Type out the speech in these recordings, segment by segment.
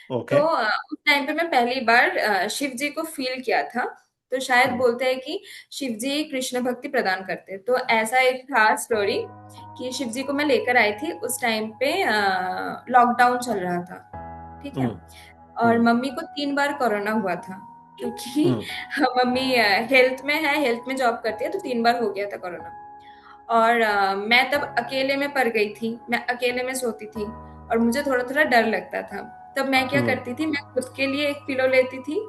Okay. तो उस time पे मैं पहली बार शिव जी को फील किया था। तो शायद हम्म। बोलते हैं कि शिव जी कृष्ण भक्ति प्रदान करते हैं। तो ऐसा एक था स्टोरी कि शिव जी को मैं लेकर आई थी। उस टाइम पे लॉकडाउन चल रहा था, ठीक है। हम्म। और हम्म। मम्मी को 3 बार कोरोना हुआ था, क्योंकि हम्म। मम्मी हेल्थ में है, हेल्थ में जॉब करती है, तो 3 बार हो गया था कोरोना। और मैं तब अकेले में पड़ गई थी, मैं अकेले में सोती थी और मुझे थोड़ा थोड़ा डर लगता था। तब मैं क्या हम्म। करती थी, मैं खुद के लिए एक पिलो लेती थी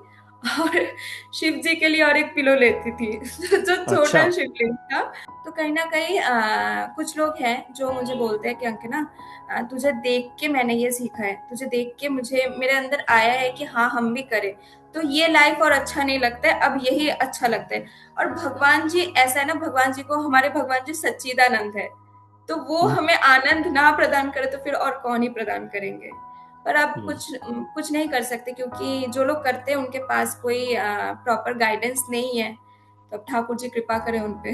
और शिव जी के लिए और एक पिलो लेती थी जो अच्छा। छोटा शिवलिंग था। तो कहीं ना कहीं कुछ लोग हैं जो मुझे बोलते हैं कि अंकना, तुझे देख के मैंने ये सीखा है, तुझे देख के मुझे मेरे अंदर आया है कि हाँ हम भी करें। तो ये लाइफ और अच्छा नहीं लगता है, अब यही अच्छा लगता है। और भगवान जी ऐसा है ना, भगवान जी को, हमारे भगवान जी सच्चिदानंद है। तो वो हम्म। हमें आनंद ना प्रदान करे तो फिर और कौन ही प्रदान करेंगे। पर अब हम्म। कुछ कुछ नहीं कर सकते, क्योंकि जो लोग करते हैं उनके पास कोई प्रॉपर गाइडेंस नहीं है। तो अब ठाकुर जी कृपा करें उन पे।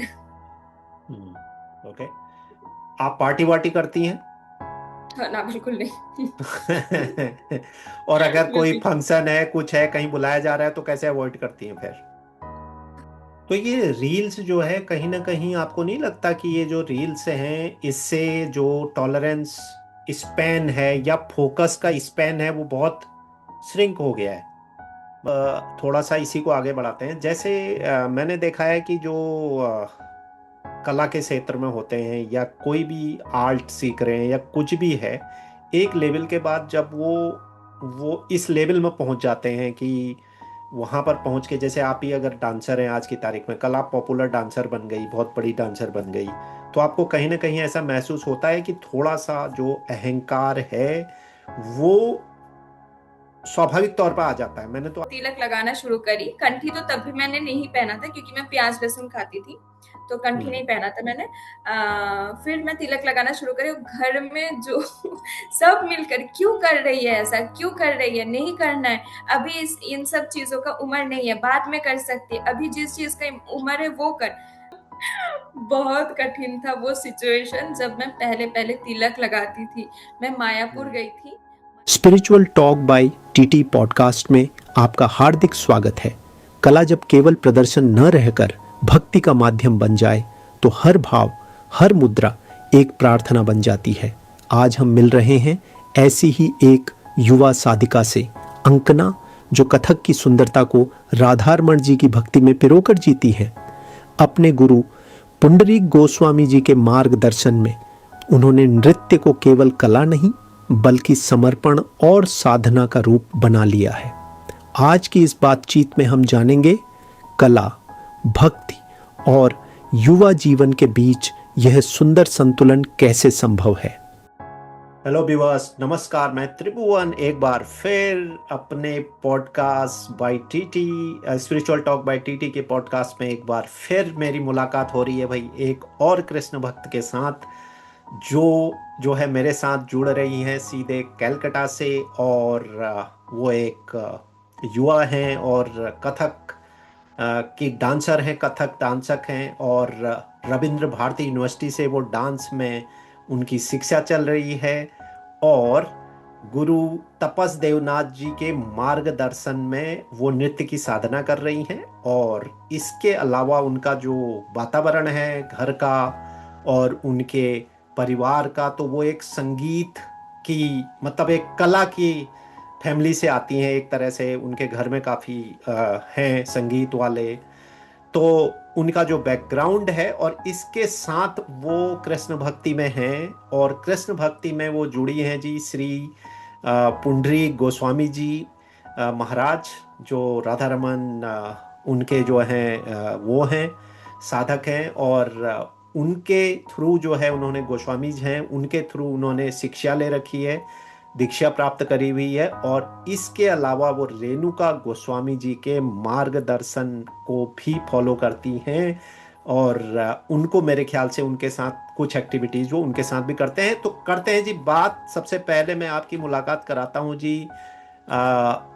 ओके। आप पार्टी वार्टी करती हैं? हाँ, ना बिल्कुल नहीं। और अगर कोई बिल्कुल। फंक्शन है, कुछ है, कहीं बुलाया जा रहा है, तो कैसे अवॉइड करती हैं फिर? तो ये रील्स जो है, कहीं ना कहीं आपको नहीं लगता कि ये जो रील्स हैं, इससे जो टॉलरेंस स्पैन है या फोकस का स्पैन है, वो बहुत श्रिंक हो गया है? थोड़ा सा इसी को आगे बढ़ाते हैं। जैसे मैंने देखा है कि जो कला के क्षेत्र में होते हैं या कोई भी आर्ट सीख रहे हैं या कुछ भी है, एक लेवल के बाद जब वो इस लेवल में पहुंच जाते हैं कि वहां पर पहुंच के, जैसे आप ही अगर डांसर हैं आज की तारीख में, कल आप पॉपुलर डांसर बन गई, बहुत बड़ी डांसर बन गई, तो आपको कहीं ना कहीं ऐसा महसूस होता है कि थोड़ा सा जो अहंकार है वो स्वाभाविक तौर पर आ जाता है। मैंने तो। तिलक लगाना शुरू करी। कंठी तो तब भी मैंने नहीं पहना था, क्योंकि मैं प्याज लहसुन खाती थी। तो कंठी हम्म। नहीं पहना था मैंने। फिर मैं तिलक लगाना शुरू करी। घर में जो सब मिलकर, क्यों कर रही है ऐसा, क्यों कर रही है, नहीं करना है। अभी इन सब चीजों का उम्र नहीं है, बाद में कर सकती है, अभी जिस चीज का उम्र है वो कर। बहुत कठिन था वो सिचुएशन जब मैं पहले पहले तिलक लगाती थी। मैं मायापुर हम्म। गई थी। Spiritual talk by TT podcast में आपका हार्दिक स्वागत है। कला जब केवल प्रदर्शन न रहकर भक्ति का माध्यम बन जाए, तो हर भाव, हर मुद्रा एक प्रार्थना बन जाती है। आज हम मिल रहे हैं ऐसी ही एक युवा साधिका से, अंकना, जो कथक की सुंदरता को राधारमण जी की भक्ति में पिरोकर जीती है। अपने गुरु पुंडरीक गोस्वामी जी के मार्गदर्शन में उन्होंने नृत्य को केवल कला नहीं, बल्कि समर्पण और साधना का रूप बना लिया है। आज की इस बातचीत में हम जानेंगे कला, भक्ति और युवा जीवन के बीच यह सुंदर संतुलन कैसे संभव है। हेलो व्यूअर्स, नमस्कार। मैं त्रिभुवन एक बार फिर अपने podcast by TT, spiritual talk by TT के पॉडकास्ट में एक बार फिर मेरी मुलाकात हो रही है भाई, एक और कृष्ण भक्त के साथ, जो जो है मेरे साथ जुड़ रही हैं सीधे कैलकाटा से। और वो एक युवा हैं और कथक की डांसर हैं, कथक डांसक हैं, और रविंद्र भारती यूनिवर्सिटी से वो डांस में उनकी शिक्षा चल रही है। और गुरु तपस देवनाथ जी के मार्गदर्शन में वो नृत्य की साधना कर रही हैं। और इसके अलावा उनका जो वातावरण है घर का और उनके परिवार का, तो वो एक संगीत की, मतलब एक कला की फैमिली से आती हैं। एक तरह से उनके घर में काफ़ी हैं संगीत वाले। तो उनका जो बैकग्राउंड है, और इसके साथ वो कृष्ण भक्ति में हैं, और कृष्ण भक्ति में वो जुड़ी हैं जी श्री पुंडरी गोस्वामी जी महाराज, जो राधा रमन उनके जो हैं वो हैं, साधक हैं। और उनके थ्रू जो है, उन्होंने गोस्वामी जी हैं, उनके थ्रू उन्होंने शिक्षा ले रखी है, दीक्षा प्राप्त करी हुई है। और इसके अलावा वो रेणुका गोस्वामी जी के मार्गदर्शन को भी फॉलो करती हैं। और उनको मेरे ख्याल से उनके साथ कुछ एक्टिविटीज वो उनके साथ भी करते हैं, तो करते हैं जी। बात सबसे पहले मैं आपकी मुलाकात कराता हूँ जी। अ,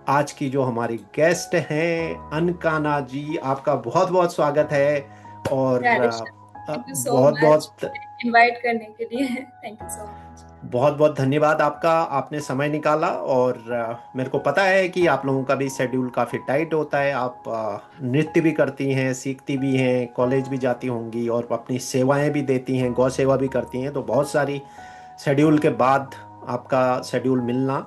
आज की जो हमारी गेस्ट हैं अनकाना जी, आपका बहुत बहुत स्वागत है। और Radhe Shyam. Thank you so बहुत मच बहुत इनवाइट करने के लिए। Thank you so much. बहुत बहुत धन्यवाद आपका, आपने समय निकाला। और मेरे को पता है कि आप लोगों का भी शेड्यूल काफ़ी टाइट होता है। आप नृत्य भी करती हैं, सीखती भी हैं, कॉलेज भी जाती होंगी और अपनी सेवाएं भी देती हैं, गौ सेवा भी करती हैं। तो बहुत सारी शेड्यूल के बाद आपका शेड्यूल मिलना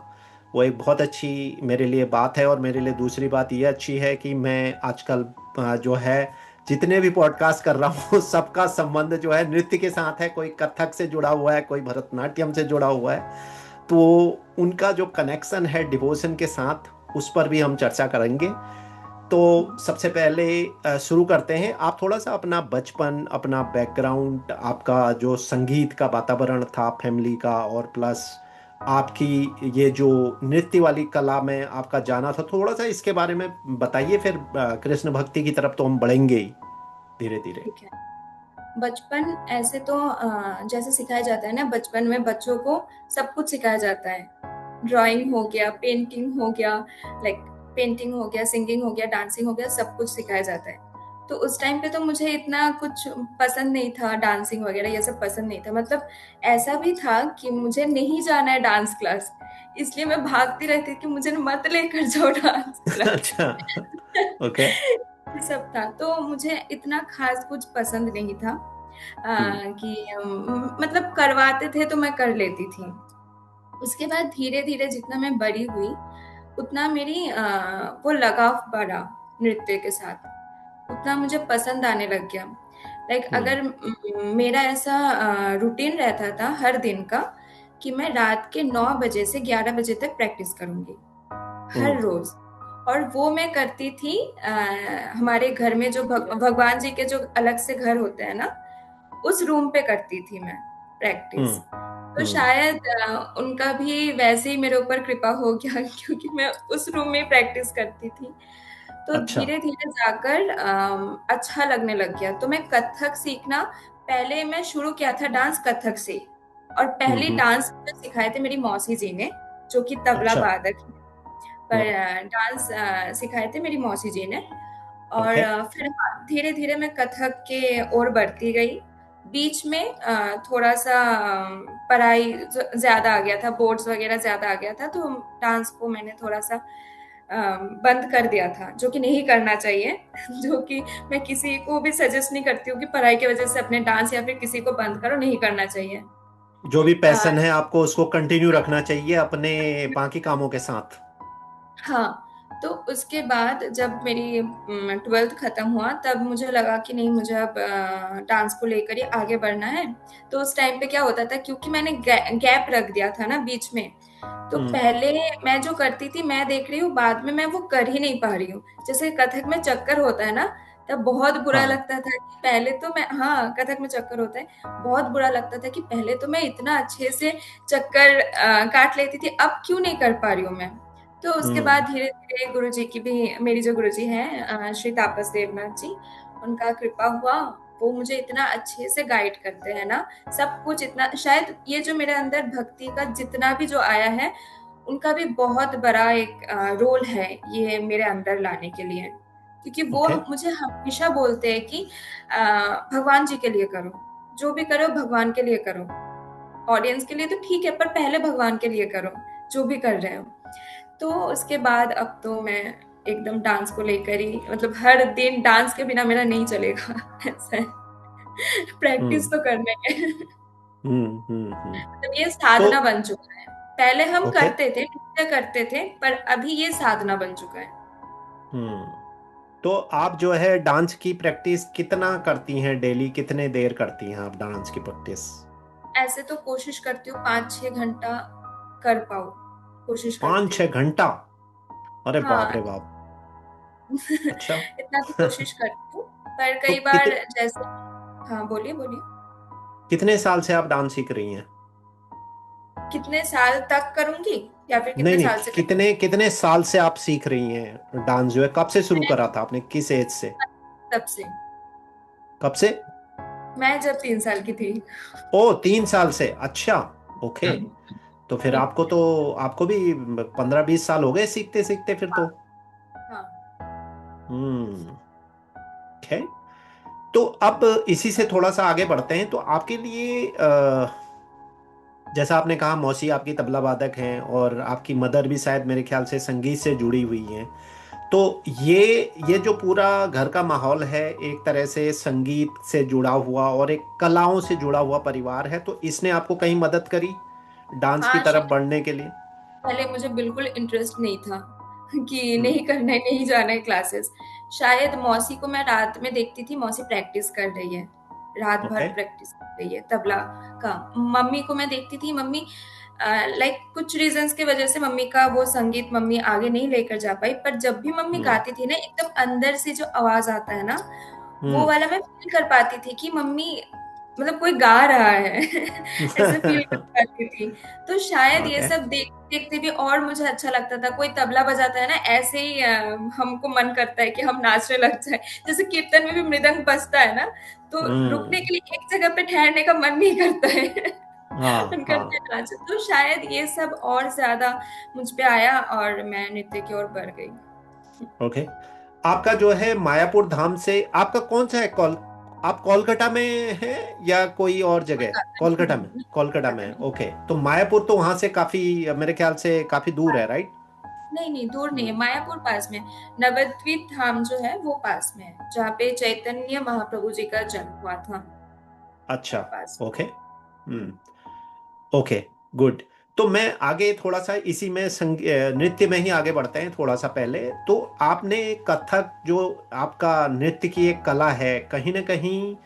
वो एक बहुत अच्छी मेरे लिए बात है। और मेरे लिए दूसरी बात ये अच्छी है कि मैं आजकल जो है जितने भी पॉडकास्ट कर रहा हूँ सबका संबंध जो है नृत्य के साथ है। कोई कथक से जुड़ा हुआ है, कोई भरतनाट्यम से जुड़ा हुआ है। तो उनका जो कनेक्शन है डिवोशन के साथ, उस पर भी हम चर्चा करेंगे। तो सबसे पहले शुरू करते हैं। आप थोड़ा सा अपना बचपन, अपना बैकग्राउंड, आपका जो संगीत का वातावरण था फैमिली का, और प्लस आपकी ये जो नृत्य वाली कला में आपका जाना था, थोड़ा सा इसके बारे में बताइए। फिर कृष्ण भक्ति की तरफ तो हम बढ़ेंगे ही धीरे धीरे। ठीक है। बचपन ऐसे तो जैसे सिखाया जाता है ना, बचपन में बच्चों को सब कुछ सिखाया जाता है। ड्राइंग हो गया, पेंटिंग हो गया, लाइक पेंटिंग हो गया, सिंगिंग हो गया, डांसिंग हो गया, सब कुछ सिखाया जाता है। तो उस टाइम पे तो मुझे इतना कुछ पसंद नहीं था, डांसिंग वगैरह ये सब पसंद नहीं था। मतलब ऐसा भी था कि मुझे नहीं जाना है डांस क्लास, इसलिए मैं भागती रहती कि मुझे मत लेकर जाओ डांस क्लास। अच्छा। ओके। ये सब था, तो मुझे इतना खास कुछ पसंद नहीं था। हम्म। कि मतलब करवाते थे तो मैं कर लेती थी। उसके बाद धीरे धीरे जितना मैं बड़ी हुई, उतना मेरी वो लगाव बढ़ा नृत्य के साथ, उतना मुझे पसंद आने लग गया। लाइक हम्म। अगर मेरा ऐसा रूटीन रहता था हर दिन का कि मैं रात के 9 बजे से 11 बजे तक प्रैक्टिस करूंगी, हम्म। हर रोज। और वो मैं करती थी हमारे घर में जो भगवान जी के जो अलग से घर होते हैं ना, उस रूम पे करती थी मैं प्रैक्टिस। हम्म। तो हम्म। शायद उनका भी वैसे ही मेरे ऊपर कृपा हो गया क्योंकि मैं उस रूम में प्रैक्टिस करती थी। तो अच्छा। धीरे धीरे जाकर अच्छा लगने लग गया। तो मैं कथक सीखना, पहले मैं शुरू किया था डांस कथक से। और पहली हम्म। डांस मुझे सिखाए थे मेरी मौसी जी ने, जो कि तबला अच्छा। वादक है। पर हम्म। डांस सिखाए थे मेरी मौसी जी ने। और ओके। फिर धीरे धीरे मैं कथक के ओर बढ़ती गई। बीच में थोड़ा सा पढ़ाई ज्यादा आ गया था, बोर्ड्स वगैरह ज्यादा आ गया था, तो डांस को मैंने थोड़ा सा बंद कर दिया था, जो कि नहीं करना चाहिए। जो कि मैं किसी को भी सजेस्ट नहीं करती हूँ कि पढ़ाई की वजह से अपने डांस या फिर किसी को बंद करो, नहीं करना चाहिए। जो भी अ, पैशन है आपको उसको कंटिन्यू रखना चाहिए अपने बाकी कामों के साथ। हाँ, तो उसके बाद जब मेरी 12th खत्म हुआ, तब मुझे लगा कि नहीं, मुझे अब डांस को लेकर ही आगे बढ़ना है। तो उस टाइम पे क्या होता था, क्योंकि मैंने गैप रख दिया था ना बीच में, तो हम्म। पहले मैं जो करती थी मैं देख रही हूँ, बाद में मैं वो कर ही नहीं पा रही हूँ। जैसे कथक में चक्कर होता है ना, तब बहुत बुरा हाँ। लगता था कि पहले तो मैं, हाँ कथक में चक्कर होता है, बहुत बुरा लगता था कि पहले तो मैं इतना अच्छे से चक्कर काट लेती थी, अब क्यों नहीं कर पा रही हूँ मैं। तो उसके हम्म। बाद धीरे-धीरे गुरुजी की भी, मेरी जो गुरुजी हैं श्री तापस देवनाथ जी, उनका कृपा हुआ। वो मुझे इतना अच्छे से गाइड करते हैं ना, सब कुछ इतना, शायद ये जो मेरे अंदर भक्ति का जितना भी जो आया है, उनका भी बहुत बड़ा एक रोल है ये मेरे अंदर लाने के लिए। क्योंकि वो ओके। मुझे हमेशा बोलते हैं कि भगवान जी के लिए करो, जो भी करो भगवान के लिए करो। ऑडियंस के लिए तो ठीक है, पर पहले भगवान के लिए करो, जो भी कर रहे हो। तो उसके बाद अब तो मैं एकदम डांस को लेकर ही, मतलब हर दिन डांस के बिना मेरा नहीं चलेगा। ऐसा है, प्रैक्टिस हम्म। तो करना है। हम्म। मतलब ये तो साधना बन चुका है। पहले हम ओके। करते थे, नृत्य करते थे, पर अभी ये साधना बन चुका है। हम्म। तो आप जो है डांस की प्रैक्टिस कितना करती हैं डेली, कितने देर करती हैं आप डांस की प्रैक्टिस? ऐसे तो कोशिश करती हूँ 5-6 घंटा कर पाऊँ, कोशिश करती पाँच हूँ। छह घंटा अरे बाप रे हाँ। बाप। अच्छा। इतना तो कोशिश करती हूँ, पर तो कई बार जैसे, हाँ बोलिए बोलिए। कितने साल से आप डांस सीख रही हैं? कितने साल तक करूंगी या फिर नहीं कितने नहीं, साल से करूंगी? कितने कितने साल से आप सीख रही हैं डांस? जो है कब से शुरू मैं करा था आपने, किस एज से? तब से, कब से? मैं जब 3 साल की थी। ओ, 3 साल से, अच्छा। ओके। तो फिर वही। आपको भी 15-20 साल हो गए सीखते सीखते फिर तो। हाँ। हम्म। है। तो अब इसी से थोड़ा सा आगे बढ़ते हैं। तो आपके लिए जैसा आपने कहा मौसी आपकी तबला वादक हैं और आपकी मदर भी शायद मेरे ख्याल से संगीत से जुड़ी हुई हैं। तो ये जो पूरा घर का माहौल है एक तरह से संगीत से जुड़ा हुआ और एक कलाओं से जुड़ा हुआ परिवार है, तो इसने आपको कहीं मदद करी डांस की हाँ, तरफ बढ़ने के लिए? पहले मुझे बिल्कुल इंटरेस्ट नहीं था कि हम्म। नहीं करना है, नहीं जाना है क्लासेस। शायद मौसी को मैं रात में देखती थी, मौसी प्रैक्टिस कर रही है, रात भर ओके। प्रैक्टिस कर रही है तबला का। मम्मी को मैं देखती थी, मम्मी लाइक कुछ रीजंस की वजह से मम्मी का वो संगीत मम्मी आगे नहीं लेकर जा पाई, पर जब भी मम्मी हम्म। गाती थी ना, एकदम अंदर से जो आवाज आता है ना, वो हम्म। वाला मैं फील कर पाती थी कि मम्मी मतलब कोई गा रहा है ऐसे फील कर पाती थी। तो शायद ये ओके। सब देखते देखते भी और मुझे अच्छा लगता था। कोई तबला बजाता है ना, ऐसे ही हमको मन करता है कि हम नाचने लग जाए। जैसे कीर्तन में भी मृदंग बजता है ना, तो रुकने हम्म। के लिए एक जगह पे ठहरने का मन नहीं करता है हाँ हाँ। करते नाच। तो शायद ये सब और ज्यादा मुझ पे आया और मैं नृत्य की ओर बढ़ गई। ओके। आपका जो है मायापुर धाम से आपका कौन सा है आप कोलकाता में हैं या कोई और जगह? कोलकाता में, कोलकाता में है। ओके, तो मायापुर तो वहां से काफी, मेरे ख्याल से काफी दूर है, राइट? नहीं नहीं, दूर नहीं है, हम्म। मायापुर पास में। नवद्वीप धाम जो है वो पास में है, जहाँ पे चैतन्य महाप्रभु जी का जन्म हुआ था, अच्छा। वही पास ओके। हम्म। ओके। गुड। तो मैं आगे थोड़ा सा इसी में नृत्य में ही आगे बढ़ते हैं थोड़ा सा। पहले तो आपने कथक जो आपका नृत्य की एक कला है, कहीं ना कहीं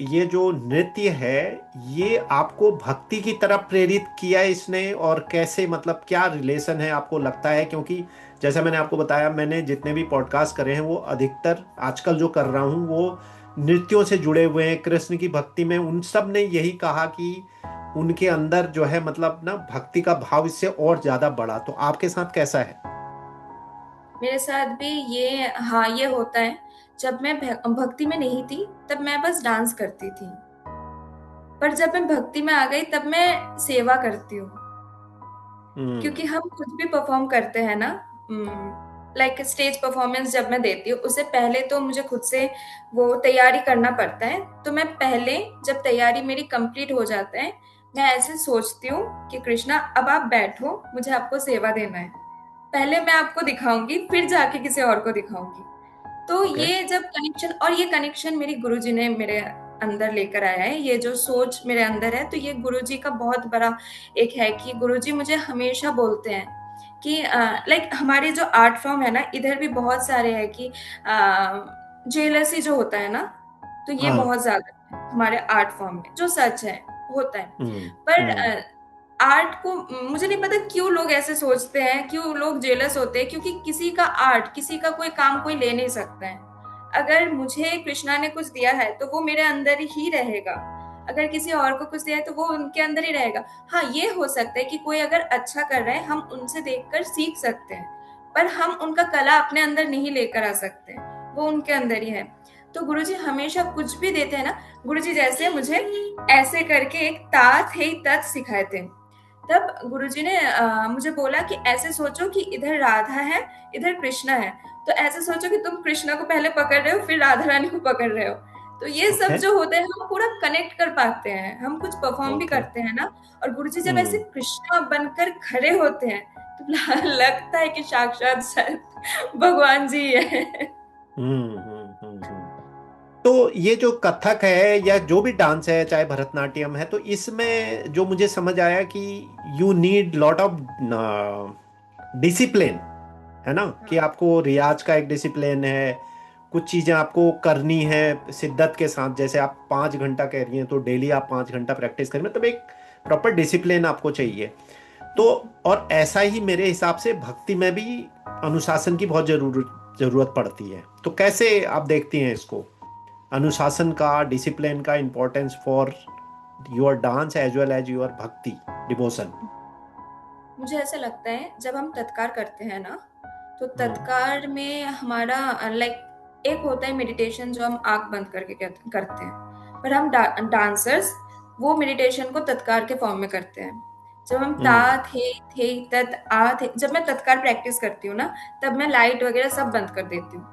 ये जो नृत्य है ये आपको भक्ति की तरफ प्रेरित किया है इसने, और कैसे, मतलब क्या रिलेशन है आपको लगता है? क्योंकि जैसा मैंने आपको बताया, मैंने जितने भी पॉडकास्ट करे हैं वो अधिकतर आजकल जो कर रहा हूँ वो नृत्यों से जुड़े हुए हैं, कृष्ण की भक्ति में। उन सब ने यही कहा कि उनके अंदर जो है मतलब ना भक्ति का भाव इससे और ज्यादा बढ़ा। तो आपके साथ कैसा है? मेरे साथ भी ये, हाँ ये होता है। जब मैं भक्ति में नहीं थी तब मैं बस डांस करती थी, पर जब मैं भक्ति में आ गई तब मैं सेवा करती हूँ। हम्म। क्योंकि हम खुद भी परफॉर्म करते हैं ना, लाइक स्टेज परफॉर्मेंस जब मैं देती हूँ उससे पहले तो मुझे खुद से वो तैयारी करना पड़ता है। तो मैं पहले, जब तैयारी मेरी कंप्लीट हो जाता है, मैं ऐसे सोचती हूँ कि कृष्णा अब आप बैठो, मुझे आपको सेवा देना है। पहले मैं आपको दिखाऊंगी, फिर जाके किसी और को दिखाऊंगी। तो ओके। ये जब कनेक्शन, और ये कनेक्शन मेरी गुरुजी ने मेरे अंदर लेकर आया है, ये जो सोच मेरे अंदर है, तो ये गुरुजी का बहुत बड़ा एक है कि गुरुजी मुझे हमेशा बोलते हैं कि लाइक हमारे जो आर्ट फॉर्म है ना, इधर भी बहुत सारे हैं कि जेलसी जो होता है ना, तो ये हाँ। बहुत ज्यादा है हमारे आर्ट फॉर्म में, जो सच है, होता है। हम्म। पर हम्म। आर्ट को मुझे नहीं पता क्यों लोग ऐसे सोचते हैं, क्यों लोग जेलस होते हैं, क्योंकि किसी का आर्ट, किसी का कोई काम कोई ले नहीं सकता है। अगर मुझे कृष्णा ने कुछ दिया है तो वो मेरे अंदर ही रहेगा, अगर किसी और को कुछ दिया है तो वो उनके अंदर ही रहेगा। हाँ, ये हो सकता है कि कोई अगर अच्छा कर रहा है हम उनसे देखकर सीख सकते हैं, पर हम उनका कला अपने अंदर नहीं लेकर आ सकते, वो उनके अंदर ही है। तो गुरुजी हमेशा कुछ भी देते हैं ना, गुरुजी जैसे मुझे ऐसे करके एक ता थे तत् सिखाए थे। तब गुरुजी ने मुझे बोला कि ऐसे सोचो कि इधर राधा है, इधर कृष्णा है। तो ऐसे सोचो कि तुम कृष्णा को पहले पकड़ रहे हो, फिर राधा रानी को पकड़ रहे हो। तो ये सब ओके। जो होता है हम पूरा कनेक्ट कर पाते हैं, हम कुछ परफॉर्म भी ओके। करते हैं ना। और गुरुजी जब ऐसे हम्म। कृष्णा बनकर खड़े होते हैं तो लगता है कि साक्षात शायद भगवान जी है। हम्म। तो ये जो कथक है या जो भी डांस है, चाहे भरतनाट्यम है, तो इसमें जो मुझे समझ आया कि you need lot of discipline, है ना? कि हाँ, आपको रियाज का एक डिसिप्लिन है, कुछ चीजें आपको करनी है शिद्दत के साथ। जैसे आप 5 घंटा कह रही हैं तो डेली आप 5 घंटा प्रैक्टिस करें, मतलब एक प्रॉपर डिसिप्लिन आपको चाहिए। तो और ऐसा ही मेरे हिसाब से भक्ति में भी अनुशासन की बहुत जरूरत पड़ती है। तो कैसे आप देखती हैं इसको, अनुशासन का, डिसिप्लिन का importance for your dance as well as your bhakti devotion? मुझे ऐसा लगता है जब हम तत्कार करते हैं ना, तो हम्म। तत्कार में हमारा लाइक एक होता है मेडिटेशन जो हम आंख बंद करके करते हैं, पर हम डांसर्स वो मेडिटेशन को तत्कार के फॉर्म में करते हैं। जब हम ता हम्म। थे तत आ थे, जब मैं तत्कार प्रैक्टिस करती हूँ ना, तब मैं लाइट वगैरह सब बंद कर देती हूँ,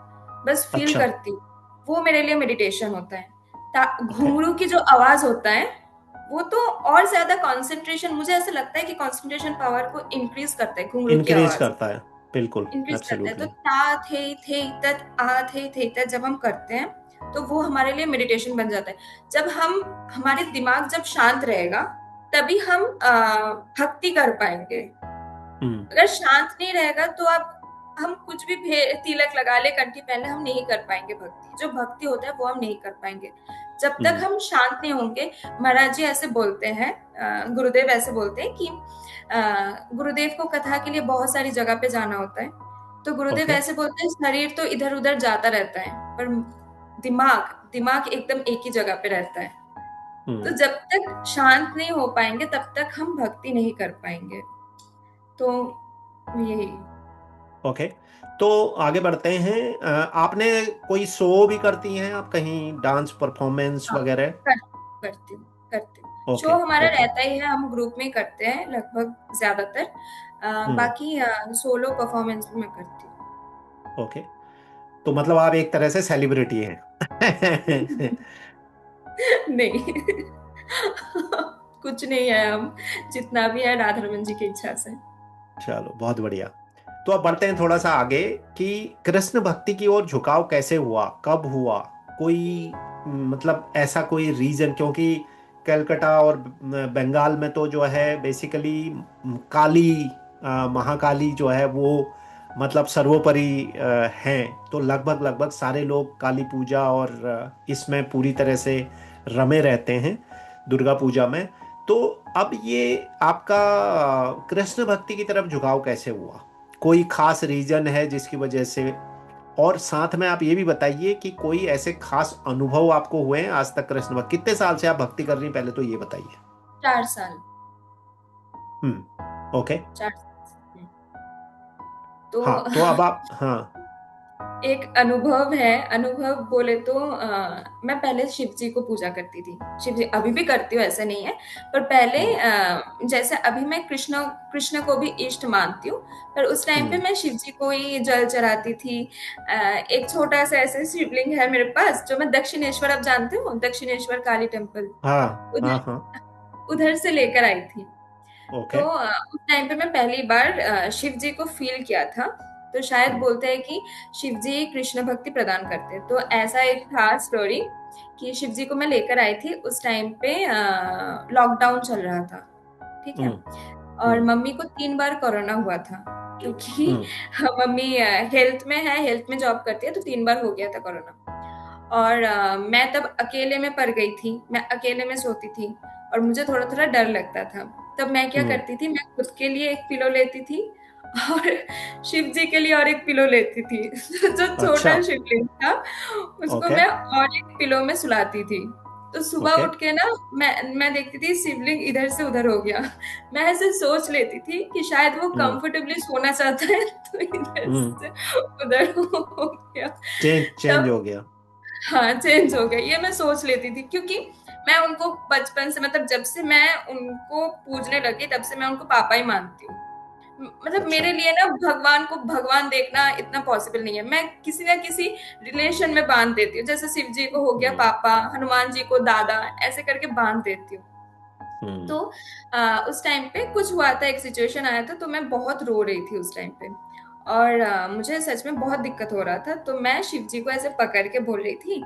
बस फील अच्छा। करती हूँ। वो मेरे लिए मेडिटेशन होता है। ओके। घुंघरू की जो आवाज होता है वो तो और ज्यादा कंसंट्रेशन, मुझे ऐसा लगता है कि कंसंट्रेशन पावर को इंक्रीज करता है घुंघरू की इंक्रीज आवाज, करता है, बिल्कुल, इंक्रीज करता है। तो एब्सोल्युटली। ता थे तत आ थे तत जब हम करते हैं तो वो हमारे लिए मेडिटेशन बन जाता है। जब हम, हमारे दिमाग जब शांत रहेगा तभी हम भक्ति कर पाएंगे। हम्म। अगर शांत नहीं रहेगा तो आप, हम कुछ भी तिलक लगा ले, कंठी पहन ले, हम नहीं कर पाएंगे भक्ति। जो भक्ति होता है वो हम नहीं कर पाएंगे जब तक हम्म। हम शांत नहीं होंगे। महाराज जी ऐसे बोलते हैं, गुरुदेव ऐसे बोलते हैं कि गुरुदेव को कथा के लिए बहुत सारी जगह पे जाना होता है। तो गुरुदेव ओके। ऐसे बोलते हैं, शरीर तो इधर उधर जाता रहता है पर दिमाग दिमाग एकदम एक ही जगह पे रहता है। तो हम्म। जब तक शांत नहीं हो पाएंगे तब तक हम भक्ति नहीं कर पाएंगे। तो यही। ओके, तो आगे बढ़ते हैं। आपने कोई शो भी करती हैं आप, कहीं डांस परफॉर्मेंस हाँ, वगैरह? करती हूँ। Show okay. हमारा ओके। रहता ही है, हम ग्रुप में करते हैं लगभग ज्यादातर। हम्म। बाकी सोलो परफॉर्मेंस भी मैं करती हूँ। ओके, तो मतलब आप एक तरह से सेलिब्रिटी हैं। नहीं, कुछ नहीं है हम, जितना भी है राधा रमन जी की इच्छा से। चलो, बहुत बढ़िया। तो अब बढ़ते हैं थोड़ा सा आगे कि कृष्ण भक्ति की ओर झुकाव कैसे हुआ, कब हुआ? कोई मतलब ऐसा कोई रीजन? क्योंकि कलकत्ता और बंगाल में तो जो है बेसिकली काली, महाकाली जो है वो मतलब सर्वोपरि हैं। तो लगभग लगभग सारे लोग काली पूजा और इसमें पूरी तरह से रमे रहते हैं, दुर्गा पूजा में। तो अब ये आपका कृष्ण भक्ति की तरफ झुकाव कैसे हुआ? कोई खास रीजन है जिसकी वजह से? और साथ में आप ये भी बताइए कि कोई ऐसे खास अनुभव आपको हुए हैं आज तक कृष्ण भक्ति? कितने साल से आप भक्ति कर रही हैं, पहले तो ये बताइए। 4 साल। ओके। 4 साल। तो हाँ, तो अब आप, हाँ। एक अनुभव है, अनुभव बोले तो मैं पहले शिव जी को पूजा करती थी। शिव जी अभी भी करती हूँ, ऐसा नहीं है। पर पहले हम्म। जैसे अभी मैं कृष्ण कृष्ण को भी इष्ट मानती हूँ, पर उस टाइम पे हम्म। मैं शिव जी को ही जल चढ़ाती थी। एक छोटा सा ऐसे शिवलिंग है मेरे पास, जो मैं दक्षिणेश्वर, आप जानते हो दक्षिणेश्वर काली टेम्पल, हाँ। हाँ। उधर हाँ। उधर से लेकर आई थी। तो ओके। उस टाइम पे मैं पहली बार शिव जी को फील किया था। तो शायद हम्म। बोलते हैं कि शिव जी कृष्ण भक्ति प्रदान करते हैं। तो ऐसा एक था स्टोरी कि शिव जी को मैं लेकर आई थी। उस टाइम पे लॉकडाउन चल रहा था, ठीक है। हम्म। और हम्म। मम्मी को 3 बार कोरोना हुआ था, क्योंकि हम्म। मम्मी हेल्थ में है, हेल्थ में जॉब करती है। तो 3 बार हो गया था कोरोना। और मैं तब अकेले में पड़ गई थी, मैं अकेले में सोती थी और मुझे थोड़ा थोड़ा डर लगता था। तब मैं क्या हम्म। करती थी, मैं खुद के लिए एक पिलो लेती थी और शिव जी के लिए और एक पिलो लेती थी। जो अच्छा। छोटा शिवलिंग था उसको ओके। मैं और एक पिलो में सुलाती थी। तो सुबह ओके। उठ के ना मैं देखती थी शिवलिंग इधर से उधर हो गया। मैं ऐसे सोच लेती थी कि शायद वो हम्म। कंफर्टेबली सोना चाहता है, तो इधर हम्म। से उधर हो गया। चेंज तब हो गया। हाँ, चेंज हो गया, ये मैं सोच लेती थी। क्योंकि मैं उनको बचपन से, मतलब जब से मैं उनको पूजने लगी तब से मैं उनको पापा ही मानती हूँ। मतलब अच्छा। मेरे लिए ना भगवान को भगवान देखना इतना पॉसिबल नहीं है। मैं किसी ना किसी रिलेशन में बांध देती हूँ। जैसे शिव जी को हो गया हम्म। पापा, हनुमान जी को दादा, ऐसे करके बांध देती हूँ। हम्म। तो उस टाइम पे कुछ हुआ था, एक सिचुएशन आया था, तो मैं बहुत रो रही थी उस टाइम पे। और मुझे सच में बहुत दिक्कत हो रहा था। तो मैं शिव जी को ऐसे पकड़ के बोल रही थी,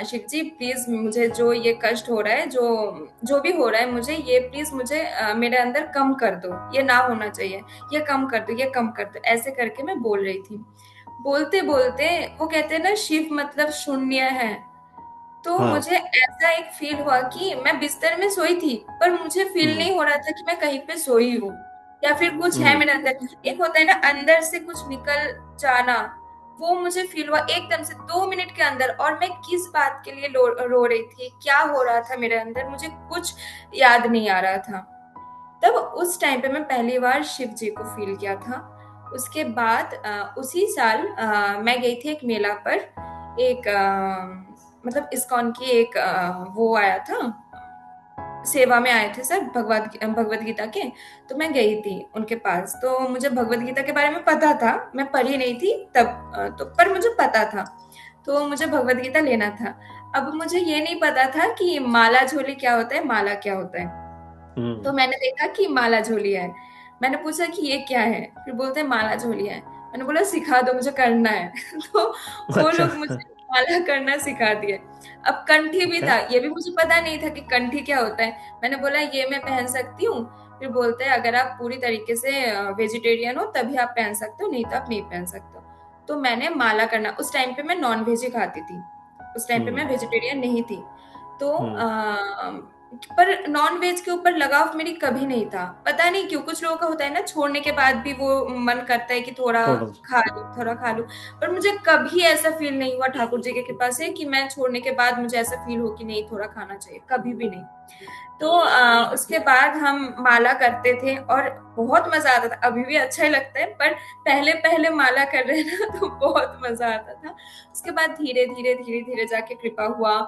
शिव जी प्लीज, मुझे जो ये कष्ट हो रहा है, जो जो भी हो रहा है मुझे, ये प्लीज मुझे मेरे अंदर कम कर दो, ये ना होना चाहिए, ये कम कर दो, ये कम कर दो, ऐसे करके मैं बोल रही थी। बोलते बोलते, वो कहते हैं ना शिव मतलब शून्य है। तो हाँ। मुझे ऐसा एक फील हुआ कि मैं बिस्तर में सोई थी, पर मुझे फील हम्म। नहीं हो रहा था कि मैं कहीं पे सोई हूँ या फिर कुछ है हम्म। मेरे अंदर। एक होता है ना अंदर से कुछ निकल जाना, वो मुझे फील हुआ एकदम से 2 मिनट के अंदर। और मैं किस बात के लिए रो रही थी, क्या हो रहा था मेरे अंदर, मुझे कुछ याद नहीं आ रहा था। तब उस टाइम पे मैं पहली बार शिव जी को फील किया था। उसके बाद उसी साल मैं गई थी एक मेला पर। एक मतलब इस्कॉन की एक वो आया था, सेवा में आए थे सर भगवत गीता के। तो मैं गई थी उनके पास। तो मुझे भगवत गीता के बारे में पता था, मैं पढ़ी नहीं थी तब, तो पर मुझे पता था। तो मुझे भगवत गीता लेना था। अब मुझे ये नहीं पता था कि माला झोली क्या होता है, माला क्या होता है। तो हम्म। मैंने देखा कि माला झोली है। मैंने पूछा कि ये क्या है? फिर बोलते हैं माला झोली है। मैंने बोला सिखा दो, मुझे करना है। तो वो अच्छा। लोग मुझे माला करना सिखा दिए। अब कंठी भी ओके। था, ये भी मुझे पता नहीं था कि कंठी क्या होता है। मैंने बोला ये मैं पहन सकती हूँ? फिर बोलते हैं अगर आप पूरी तरीके से वेजिटेरियन हो तभी आप पहन सकते हो, नहीं तो आप नहीं पहन सकते हो। तो मैंने माला करना, उस टाइम पे मैं नॉन वेज ही खाती थी, उस टाइम पे मैं हम्म। वेजिटेरियन नहीं थी। तो हम्म। पर नॉन वेज के ऊपर लगाव मेरी कभी नहीं था। पता नहीं क्यों, कुछ लोगों का होता है ना छोड़ने के बाद भी वो मन करता है कि थोड़ा थोड़ा। खा लूं, थोड़ा खा लूं। पर मुझे कभी ऐसा फील नहीं हुआ ठाकुर जी की कृपा से कि मैं छोड़ने के बाद मुझे ऐसा फील हो कि नहीं थोड़ा खाना चाहिए, कभी भी नहीं। तो उसके बाद हम माला करते थे और बहुत मजा आता था। अभी भी अच्छा ही लगता है, पर पहले पहले माला कर रहे हैं ना तो बहुत मजा आता था। उसके बाद धीरे धीरे धीरे धीरे जाके कृपा हुआ।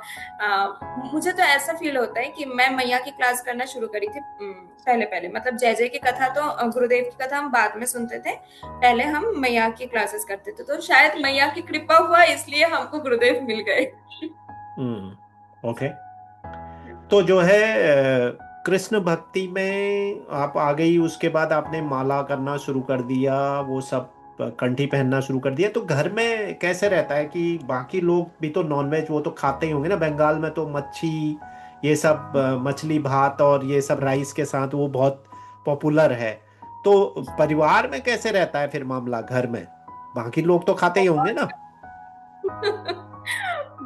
मुझे तो ऐसा फील होता है कि मैं मैया की क्लास करना शुरू करी थी। पहले पहले मतलब जय जय की कथा तो गुरुदेव की कथा हम बाद में सुनते थे, पहले हम मैया की क्लासेस करते थे। तो शायद मैया की कृपा हुआ इसलिए हमको गुरुदेव मिल गए। हम्म। ओके। तो जो है कृष्ण भक्ति में आप आ गई, उसके बाद आपने माला करना शुरू कर दिया, वो सब कंठी पहनना शुरू कर दिया। तो घर में कैसे रहता है कि बाकी लोग भी तो नॉनवेज वो तो खाते ही होंगे ना, बंगाल में तो मच्छी ये सब मछली भात और ये सब राइस के साथ वो बहुत पॉपुलर है। तो परिवार में कैसे रहता है फिर मामला घर में? बाकी लोग तो खाते ही होंगे ना।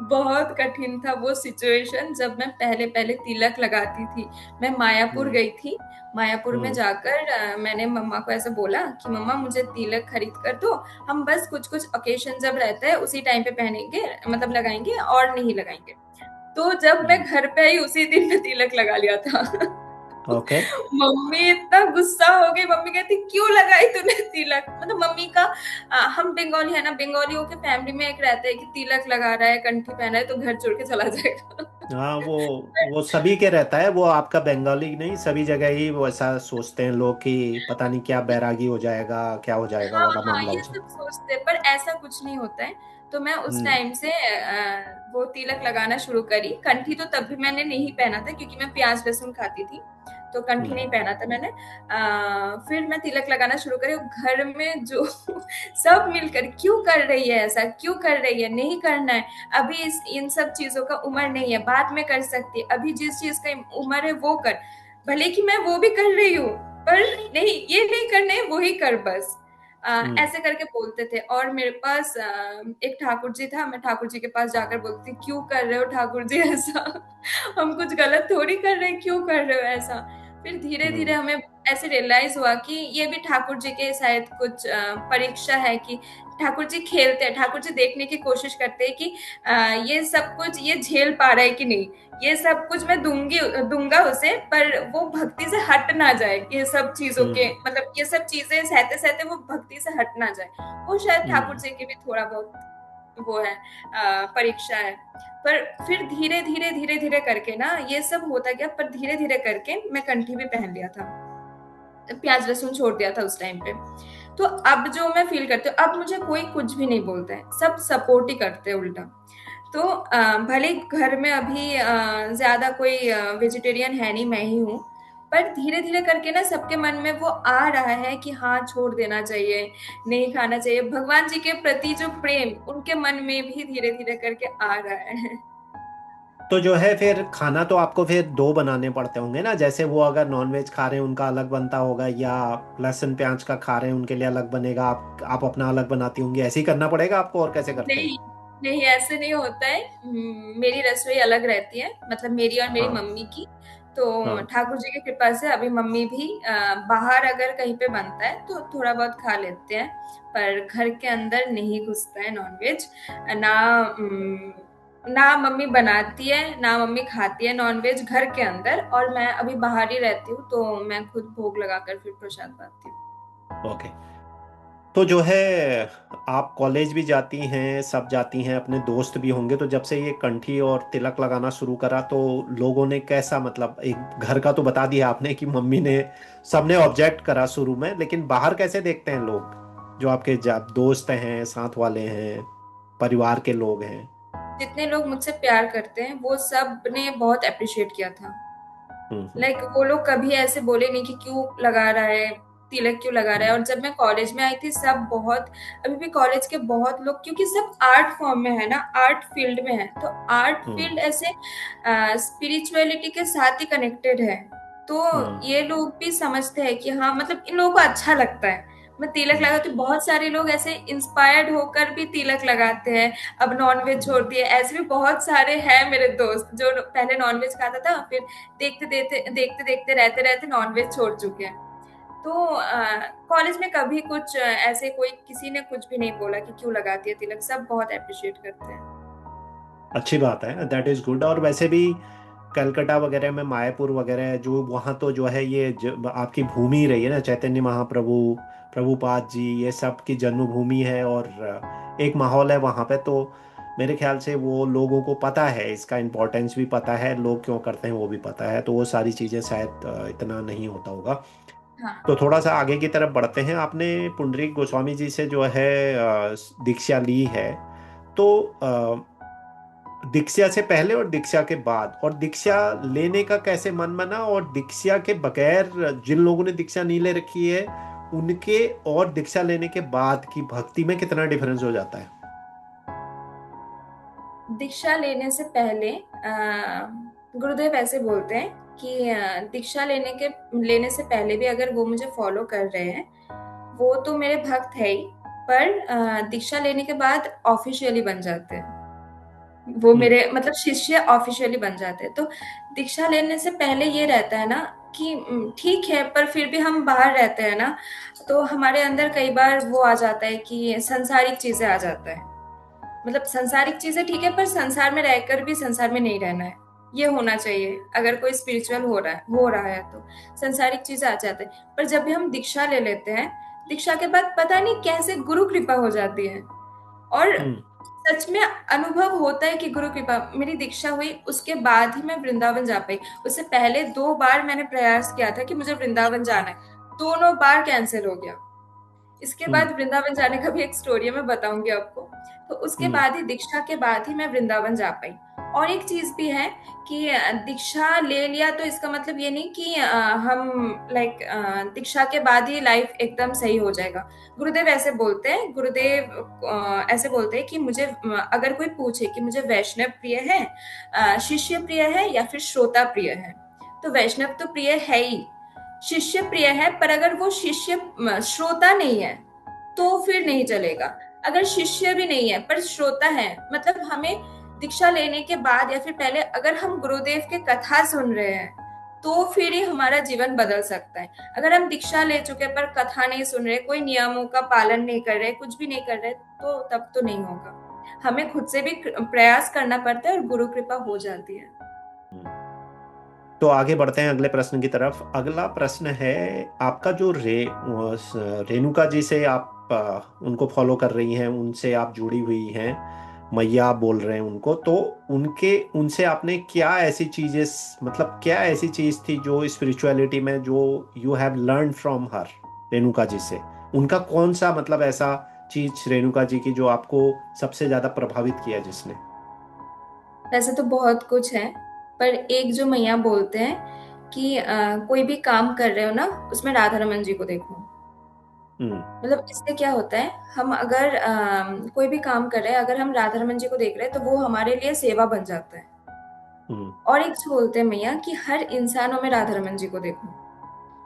बहुत कठिन था वो सिचुएशन जब मैं पहले पहले तिलक लगाती थी। मैं मायापुर हम्म। गई थी। मायापुर में हम्म। जाकर मैंने मम्मा को ऐसे बोला कि मम्मा मुझे तिलक खरीद कर दो, हम बस कुछ कुछ ओकेशन जब रहता है उसी टाइम पे पहनेंगे, मतलब लगाएंगे और नहीं लगाएंगे। तो जब मैं हम्म। घर पे आई उसी दिन मैं तिलक लगा लिया था। ओके। मम्मी इतना गुस्सा हो गई, मम्मी कहती क्यों लगाई तूने तिलक? मतलब मम्मी का हम बंगाली है ना, बंगालियों के फैमिली में एक रहता है कि तिलक लगा रहा है, कंठी पहना है तो घर छोड़ के चला जाएगा। हाँ, वो सभी के रहता है, वो आपका बंगाली नहीं, सभी जगह ही वो ऐसा सोचते हैं लोग कि पता नहीं क्या बैरागी हो जाएगा, क्या हो जाएगा हाँ वाला हाँ, मामला हो ये जाए। सब सोचते हैं, पर ऐसा कुछ नहीं होता है। तो मैं उस हम्म। टाइम से वो तिलक लगाना शुरू करी। कंठी तो तब भी मैंने नहीं पहना था क्योंकि मैं प्याज लहसुन खाती थी, तो कंठी हम्म। नहीं पहना था मैंने। फिर मैं तिलक लगाना शुरू करी। घर में जो सब मिलकर क्यों कर रही है ऐसा, क्यों कर रही है, नहीं करना है, अभी इन सब चीजों का उम्र नहीं है, बाद में कर सकती है, अभी जिस चीज का उम्र है वो कर। भले कि मैं वो भी कर रही हूँ, पर नहीं, ये नहीं करने, वो ही कर बस। हम्म। ऐसे करके बोलते थे। और मेरे पास एक ठाकुर जी था, मैं ठाकुर जी के पास जाकर बोलती थी क्यों कर रहे हो ठाकुर जी ऐसा? हम कुछ गलत थोड़ी कर रहे हैं, क्यों कर रहे हो ऐसा? फिर धीरे धीरे हम्म। हमें ऐसे रियलाइज हुआ कि ये भी ठाकुर जी के शायद कुछ परीक्षा है कि ठाकुर जी खेलते हैं, ठाकुर जी देखने की कोशिश करते हैं कि ये सब कुछ ये झेल पा रहा है कि नहीं, ये सब कुछ मैं दूंगा उसे, पर वो भक्ति से हट ना जाए, ये सब चीजों के हम्म। मतलब ये सब चीजें सहते सहते वो भक्ति से हट ना जाए। वो शायद ठाकुर हम्म। जी की भी थोड़ा बहुत वो है, परीक्षा है। पर फिर धीरे धीरे धीरे धीरे करके ना ये सब होता गया, पर धीरे धीरे करके मैं कंठी भी पहन लिया था, प्याज लहसुन छोड़ दिया था उस टाइम पे। तो अब जो मैं फील करती हूँ, अब मुझे कोई कुछ भी नहीं बोलता है, सब सपोर्ट ही करते हैं उल्टा। तो भले घर में अभी ज्यादा कोई वेजिटेरियन है नहीं, मैं ही हूँ, पर धीरे धीरे करके ना सबके मन में वो आ रहा है कि हाँ छोड़ देना चाहिए, नहीं खाना चाहिए। भगवान जी के प्रति जो प्रेम उनके मन में भी धीरे धीरे करके आ रहा है। तो जो है फिर खाना तो आपको फिर दो बनाने पड़ते होंगे ना, जैसे वो अगर नॉनवेज खा रहे हैं उनका अलग बनता होगा, या लहसुन प्याज का खा रहे हैं उनके लिए अलग बनेगा, आप अपना अलग बनाती होंगी, ऐसे ही करना पड़ेगा आपको, और कैसे करते हैं? नहीं नहीं, ऐसे नहीं होता है। मेरी रसोई अलग रहती है, मतलब मेरी और मेरी हाँ। मम्मी की। तो हाँ। ठाकुर जी की कृपा से अभी मम्मी भी बाहर अगर कहीं पे बनता है तो थोड़ा बहुत खा लेते हैं, पर घर के अंदर नहीं घुसता है नॉनवेज। ना ना मम्मी बनाती है ना मम्मी खाती है नॉनवेज घर के अंदर, और मैं अभी बाहर ही रहती हूँ तो मैं खुद भोग लगाकर फिर प्रसाद पाती हूँ। ओके। तो जो है आप कॉलेज भी जाती हैं, सब जाती हैं, अपने दोस्त भी होंगे, तो जब से ये कंठी और तिलक लगाना शुरू करा तो लोगों ने कैसा, मतलब एक घर का तो बता दिया आपने कि मम्मी ने, सबने ऑब्जेक्ट करा शुरू में, लेकिन बाहर कैसे देखते हैं लोग, जो आपके दोस्त हैं, साथ वाले हैं, परिवार के लोग हैं? जितने लोग मुझसे प्यार करते हैं वो सब ने बहुत अप्रिशिएट किया था। हम्म। लाइक वो लोग कभी ऐसे बोले नहीं कि क्यों लगा रहा है, तिलक क्यों लगा रहा है। हम्म। और जब मैं कॉलेज में आई थी सब बहुत, अभी भी कॉलेज के बहुत लोग, क्योंकि सब आर्ट फॉर्म में है ना, आर्ट फील्ड में है, तो आर्ट हम्म। फील्ड ऐसे स्पिरिचुअलिटी के साथ ही कनेक्टेड है। तो हम्म। ये लोग भी समझते हैं कि हाँ मतलब इन लोगों को अच्छा लगता है मैं तिलक हम्म। लगाती हूँ। बहुत सारे लोग ऐसे इंस्पायर्ड होकर भी तिलक लगाते हैं, अब नॉनवेज छोड़ हम्म। दिए। ऐसे भी बहुत सारे हैं मेरे दोस्त जो पहले नॉनवेज खाता था, फिर देखते देखते रहते रहते नॉनवेज छोड़ चुके हैं। तो कॉलेज में कभी कुछ ऐसे कोई किसी ने कुछ भी नहीं बोला कि क्यों लगाती है तिलक, सब बहुत अप्रिशिएट करते हैं। अच्छी बात है, दैट इज गुड। और वैसे भी कलकत्ता वगैरह में, मायापुर वगैरह, जो वहाँ तो जो है ये आपकी भूमि रही है ना, चैतन्य महाप्रभु, प्रभुपाद जी, ये सब की जन्मभूमि है। और एक माहौल है वहाँ पे, तो मेरे ख्याल से वो लोगों को पता है, इसका इम्पोर्टेंस भी पता है, लोग क्यों करते हैं वो भी पता है, तो वो सारी चीज़ें शायद इतना नहीं होता होगा। तो हाँ। थोड़ा सा आगे की तरफ बढ़ते हैं। आपने पुंडरीक गोस्वामी जी से जो है दीक्षा ली है, तो दीक्षा से पहले और दीक्षा के बाद, और दीक्षा लेने का कैसे मन बना, और दीक्षा के बगैर जिन लोगों ने दीक्षा नहीं ले रखी है उनके और दीक्षा लेने के बाद की भक्ति में कितना डिफरेंस हो जाता है? दीक्षा लेने से पहले गुरुदेव ऐसे बोलते हैं कि दीक्षा लेने से पहले भी अगर वो मुझे फॉलो कर रहे हैं वो तो मेरे भक्त है ही, पर दीक्षा लेने के बाद ऑफिशियली बन जाते हैं वो हम्म। मेरे, मतलब शिष्य ऑफिशियली बन जाते हैं। तो दीक्षा लेने से पहले ये रहता है ना कि ठीक है, पर फिर भी हम बाहर रहते हैं ना, तो हमारे अंदर कई बार वो आ जाता है कि संसारिक चीजें आ जाता है। मतलब संसारिक चीजें ठीक है, पर संसार में रहकर भी संसार में नहीं रहना है, ये होना चाहिए। अगर कोई स्पिरिचुअल हो रहा है तो संसारिक चीजें आ जाते हैं। पर जब भी हम दीक्षा ले लेते हैं, दीक्षा के बाद पता नहीं कैसे गुरु कृपा हो जाती है। और हम्म। सच में अनुभव होता है कि गुरु कृपा, मेरी दीक्षा हुई उसके बाद ही मैं वृंदावन जा पाई। उससे पहले 2 बार मैंने प्रयास किया था कि मुझे वृंदावन जाना है, दोनों बार कैंसिल हो गया। इसके हम्म। बाद वृंदावन जाने का भी एक स्टोरी है, मैं बताऊंगी आपको। तो उसके हम्म। बाद ही, दीक्षा के बाद ही मैं वृंदावन जा पाई। और एक चीज भी है कि दीक्षा ले लिया तो इसका मतलब ये नहीं कि हम लाइक दीक्षा के बाद ही लाइफ एकदम सही हो जाएगा। गुरुदेव ऐसे बोलते हैं, गुरुदेव ऐसे बोलते हैं कि मुझे अगर कोई पूछे कि मुझे वैष्णव प्रिय है, शिष्य प्रिय है या फिर श्रोता प्रिय है, तो वैष्णव तो प्रिय है ही, शिष्य प्रिय है, पर अगर वो शिष्य श्रोता नहीं है तो फिर नहीं चलेगा। अगर शिष्य भी नहीं है पर श्रोता है, मतलब हमें दीक्षा लेने के बाद या फिर पहले अगर हम गुरुदेव के कथा सुन रहे हैं तो फिर ही हमारा जीवन बदल सकता है। अगर हम दीक्षा ले चुके पर कथा नहीं सुन रहे, कोई नियमों का पालन नहीं कर रहे, कुछ भी नहीं कर रहे, तो तब तो नहीं होगा। हमें खुद से भी प्रयास करना पड़ता है और गुरु कृपा हो जाती है। हम्म। तो आगे बढ़ते हैं अगले प्रश्न की तरफ। अगला प्रश्न है आपका, जो रेणुका जी से आप उनको फॉलो कर रही हैं, उनसे आप जुड़ी हुई हैं, मैया आप बोल रहे हैं उनको, तो उनके उनसे आपने क्या ऐसी चीजें, मतलब क्या ऐसी चीज थी जो स्पिरिचुअलिटी में जो you have learn from her, Renuka ji से? उनका कौन सा मतलब ऐसा चीज रेणुका जी की जो आपको सबसे ज्यादा प्रभावित किया जिसने? वैसे तो बहुत कुछ है, पर एक जो मैया बोलते हैं कि कोई भी काम कर रहे हो ना उसमें राधा रमन जी को देखो। हम्म। मतलब इससे क्या होता है, हम अगर कोई भी काम कर रहे हैं, अगर हम राधा रमन जी को देख रहे हैं तो वो हमारे लिए सेवा बन जाता है। हम्म। और एक बोलते हैं मैया कि हर इंसानों में राधा रमन जी को देखो।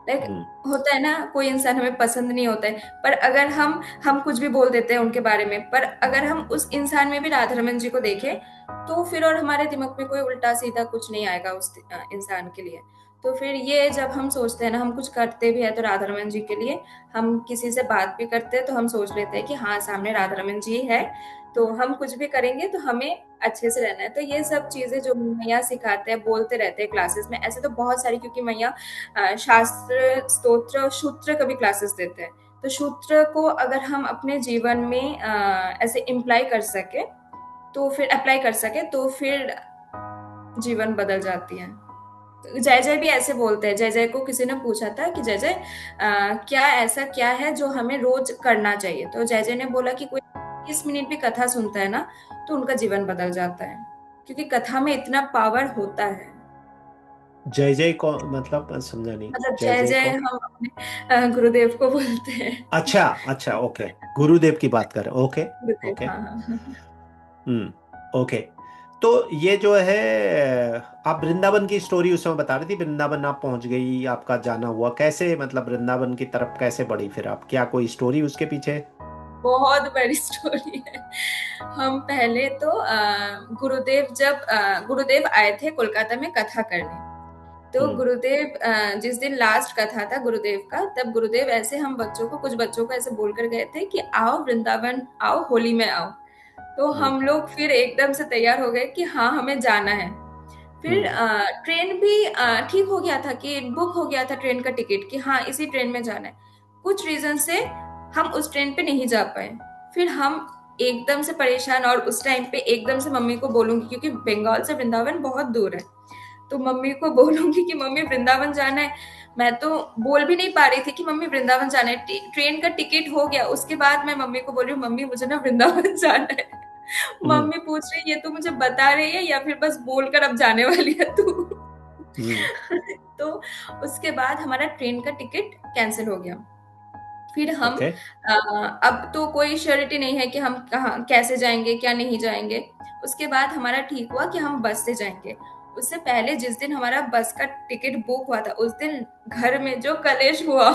लाइक हम्म। होता है ना, कोई इंसान हमें पसंद नहीं होता है, पर अगर हम कुछ भी बोल देते हैं उनके बारे में, पर अगर हम उस इंसान में भी राधा रमन जी को देखें तो फिर और हमारे दिमाग में कोई उल्टा सीधा कुछ नहीं आएगा उस इंसान के लिए। तो फिर ये जब हम सोचते हैं ना, हम कुछ करते भी है तो राधा रमन जी के लिए, हम किसी से बात भी करते हैं तो हम सोच लेते हैं कि हाँ सामने राधा रमन जी है, तो हम कुछ भी करेंगे तो हमें अच्छे से रहना है। तो ये सब चीजें जो मैया सिखाते हैं, बोलते रहते हैं क्लासेस में, ऐसे तो बहुत सारी, क्योंकि मैया शास्त्र स्तोत्र और सूत्र का भी क्लासेस देते हैं। तो सूत्र को अगर हम अपने जीवन में ऐसे इम्प्लाई कर सके, तो फिर अप्लाई कर सके तो फिर जीवन बदल जाती है। तो जय जय भी ऐसे बोलते हैं। जय जय को किसी ने पूछा था कि जय जय क्या ऐसा क्या है जो हमें रोज करना चाहिए, तो जय जय ने बोला कि कोई 20 मिनट भी कथा सुनता है ना, तो उनका जीवन बदल जाता है, क्योंकि कथा में इतना पावर होता है। जय जय कौन, मतलब समझा नहीं, मतलब जय जय जय जय कौन? हम अपने गुरुदेव को बोलते हैं। अच्छा अच्छा, ओके, गुरुदेव की बात कर रहे हैं, ओके। गुरुदेव, ओके। हाँ हाँ। ओके। तो ये जो है, आप वृंदावन की स्टोरी उस समय बता रही थी, वृंदावन आप पहुंच गई, आपका जाना हुआ कैसे, मतलब वृंदावन की तरफ कैसे बढ़ी फिर आप, क्या कोई स्टोरी उसके पीछे? बहुत बड़ी स्टोरी है। हम पहले तो गुरुदेव आए थे कोलकाता में कथा करने। तो हम्म। गुरुदेव जिस दिन लास्ट कथा था गुरुदेव का, तब गुरुदेव ऐसे हम बच्चों को, कुछ बच्चों को ऐसे बोल कर गए थे कि आओ वृंदावन आओ, होली में आओ। तो हम्म। हम लोग फिर एकदम से तैयार हो गए कि हाँ हमें जाना है। फिर हम्म। ट्रेन भी ठीक हो गया था, कि बुक हो गया था ट्रेन का टिकट, कि हाँ इसी ट्रेन में जाना है। कुछ रीजन से हम उस ट्रेन पे नहीं जा पाए। फिर हम एकदम से परेशान, और उस टाइम पे एकदम से मम्मी को बोलूंगी, क्योंकि बंगाल से वृंदावन बहुत दूर है, तो मम्मी को बोलूंगी कि मम्मी वृंदावन जाना है। मैं तो बोल भी नहीं पा रही थी कि मम्मी वृंदावन जाना है। ट्रेन का टिकट हो गया, उसके बाद मैं मम्मी को बोल रही हूँ मम्मी मुझे ना वृंदावन जाना है। हम्म। मम्मी पूछ रही है ये तू मुझे बता रही है या फिर बस बोलकर अब जाने वाली है तू। हम्म। तो उसके बाद हमारा ट्रेन का टिकट कैंसिल हो गया। फिर हम ओके। अब तो कोई श्योरिटी नहीं है कि हम कहाँ कैसे जाएंगे क्या नहीं जाएंगे। उसके बाद हमारा ठीक हुआ कि हम बस से जाएंगे। उससे पहले जिस दिन हमारा बस का टिकट बुक हुआ था, उस दिन घर में जो कलेश हुआ,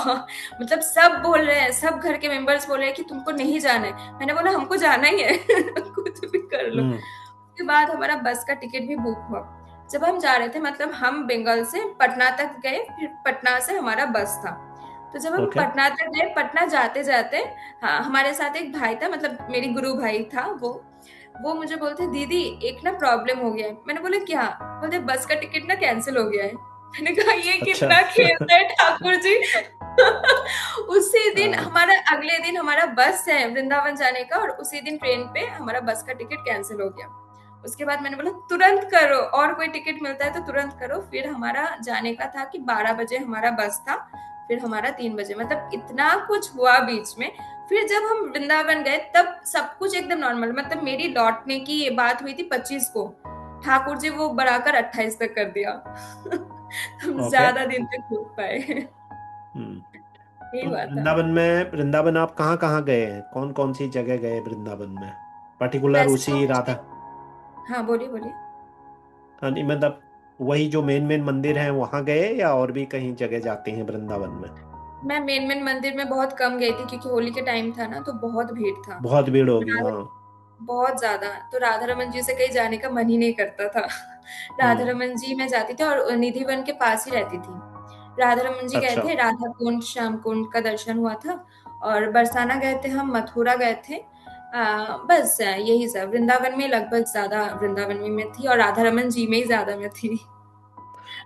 मतलब सब बोल रहे हैं, सब घर के मेंबर्स बोल रहे हैं कि तुमको नहीं जाना है। मैंने बोला हमको जाना ही है। कुछ भी कर लो। हम्म। उसके बाद हमारा बस का टिकट भी बुक हुआ। जब हम जा रहे थे, मतलब हम बंगाल से पटना तक गए, फिर पटना से हमारा बस था। तो जब हम ओके। पटना तक गए, पटना जाते जाते, हाँ हमारे साथ एक भाई था, मतलब मेरी गुरु भाई था वो मुझे बोलते दीदी एक ना प्रॉब्लम हो गया है। मैंने बोला क्या? बोलते बस का टिकट ना कैंसिल हो गया है। मैंने कहा ये अच्छा। कितना खेल है ठाकुर जी। उसी दिन हाँ। हमारा, अगले दिन हमारा बस है वृंदावन जाने का, और उसी दिन ट्रेन पे हमारा बस का टिकट कैंसिल हो गया। उसके बाद मैंने बोला तुरंत करो, और कोई टिकट मिलता है तो तुरंत करो। फिर हमारा जाने का था कि 12 बजे हमारा बस था, फिर हमारा 3 बजे, मतलब इतना कुछ हुआ बीच में। फिर जब हम वृंदावन गए तब सब कुछ एकदम नॉर्मल, मतलब मेरी लौटने की ये बात हुई थी 25 को, ठाकुर जी वो बढ़ाकर 28 तक कर दिया। हम ओके। ज्यादा दिन तक रुक पाए। हम्म। यही तो हुआ था। वृंदावन आप कहाँ कहाँ गए हैं, कौन कौन सी जगह गए वृंदावन में, पर्टिकुलर वैसे तो उसी मुझे, राधा? हाँ बोलिए बोलिए। हाँ, नहीं मतलब वही जो मेन मेन मंदिर हैं वहां गए, या और भी कहीं जगह जाते हैं वृंदावन में? मैं मेन मेन मंदिर में बहुत कम गई थी, क्योंकि होली के टाइम था ना, तो बहुत भीड़ था। बहुत भीड़ होगी, हाँ। बहुत ज्यादा, तो राधा रमन जी से कहीं जाने का मन ही नहीं करता था। राधा हम्म। रमन जी मैं जाती थी, और निधि वन के पास ही रहती थी। राधा रमन जी गए अच्छा। थे, राधा कुंड श्याम कुंड का दर्शन हुआ था। और बरसाना गए थे, हम मथुरा गए थे। बस यही सब, वृंदावन में लगभग ज्यादा वृंदावन में मैं थी, और राधा रमन जी में ही ज्यादा मैं थी।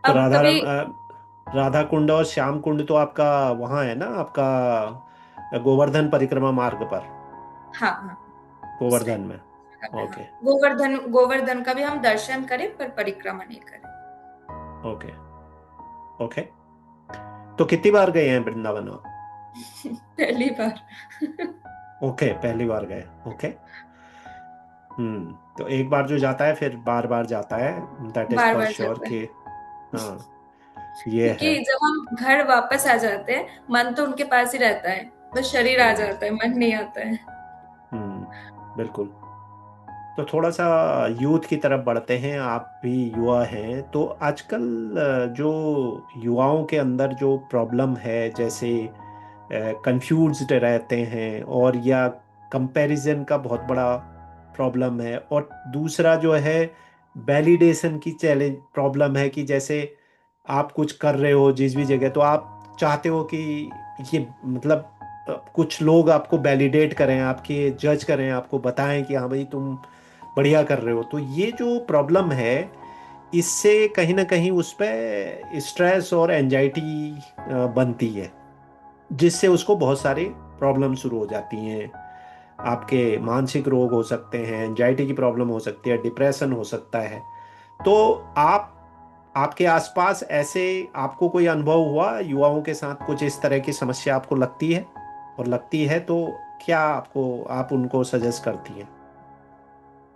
तो अब कभी, राधा कुंड और श्याम कुंड तो आपका वहाँ है ना, आपका गोवर्धन परिक्रमा मार्ग पर, हाँ हाँ, उस गोवर्धन टाइम में? हाँ, ओके। गोवर्धन गोवर्धन का भी हम दर्शन करें पर परिक्रमा नहीं करें। ओके। ओके। तो कितनी बार गए हैं वृंदावन आप? पहली बार। ओके, पहली बार गए, ओके। तो एक बार जो जाता है फिर बार बार जाता है, that is bar for bar sure जाता है, कि, हाँ, ये है। क्योंकि जब हम घर वापस आ जाते हैं मन तो उनके पास ही रहता है, बस शरीर आ हम्म। जाता है, मन नहीं आता है। हम्म। बिल्कुल। तो थोड़ा सा यूथ की तरफ बढ़ते हैं, आप भी युवा हैं, तो आजकल जो युवाओं के अंदर जो प्रॉब्लम है, जैसे कंफ्यूज्ड रहते हैं, और या कंपैरिजन का बहुत बड़ा प्रॉब्लम है, और दूसरा जो है वैलिडेशन की चैलेंज प्रॉब्लम है, कि जैसे आप कुछ कर रहे हो जिस भी जगह, तो आप चाहते हो कि ये मतलब कुछ लोग आपको वैलिडेट करें, आपके जज करें, आपको बताएं कि हाँ भाई तुम बढ़िया कर रहे हो। तो ये जो प्रॉब्लम है, इससे कहीं ना कहीं उस पर स्ट्रेस और एंजाइटी बनती है, जिससे उसको बहुत सारी प्रॉब्लम शुरू हो जाती हैं। आपके मानसिक रोग हो सकते हैं, एंजाइटी की प्रॉब्लम हो सकती है, डिप्रेशन हो सकता है। तो आप, आपके आसपास ऐसे आपको कोई अनुभव हुआ युवाओं के साथ, कुछ इस तरह की समस्या आपको लगती है? और लगती है तो क्या आप उनको सजेस्ट करती हैं?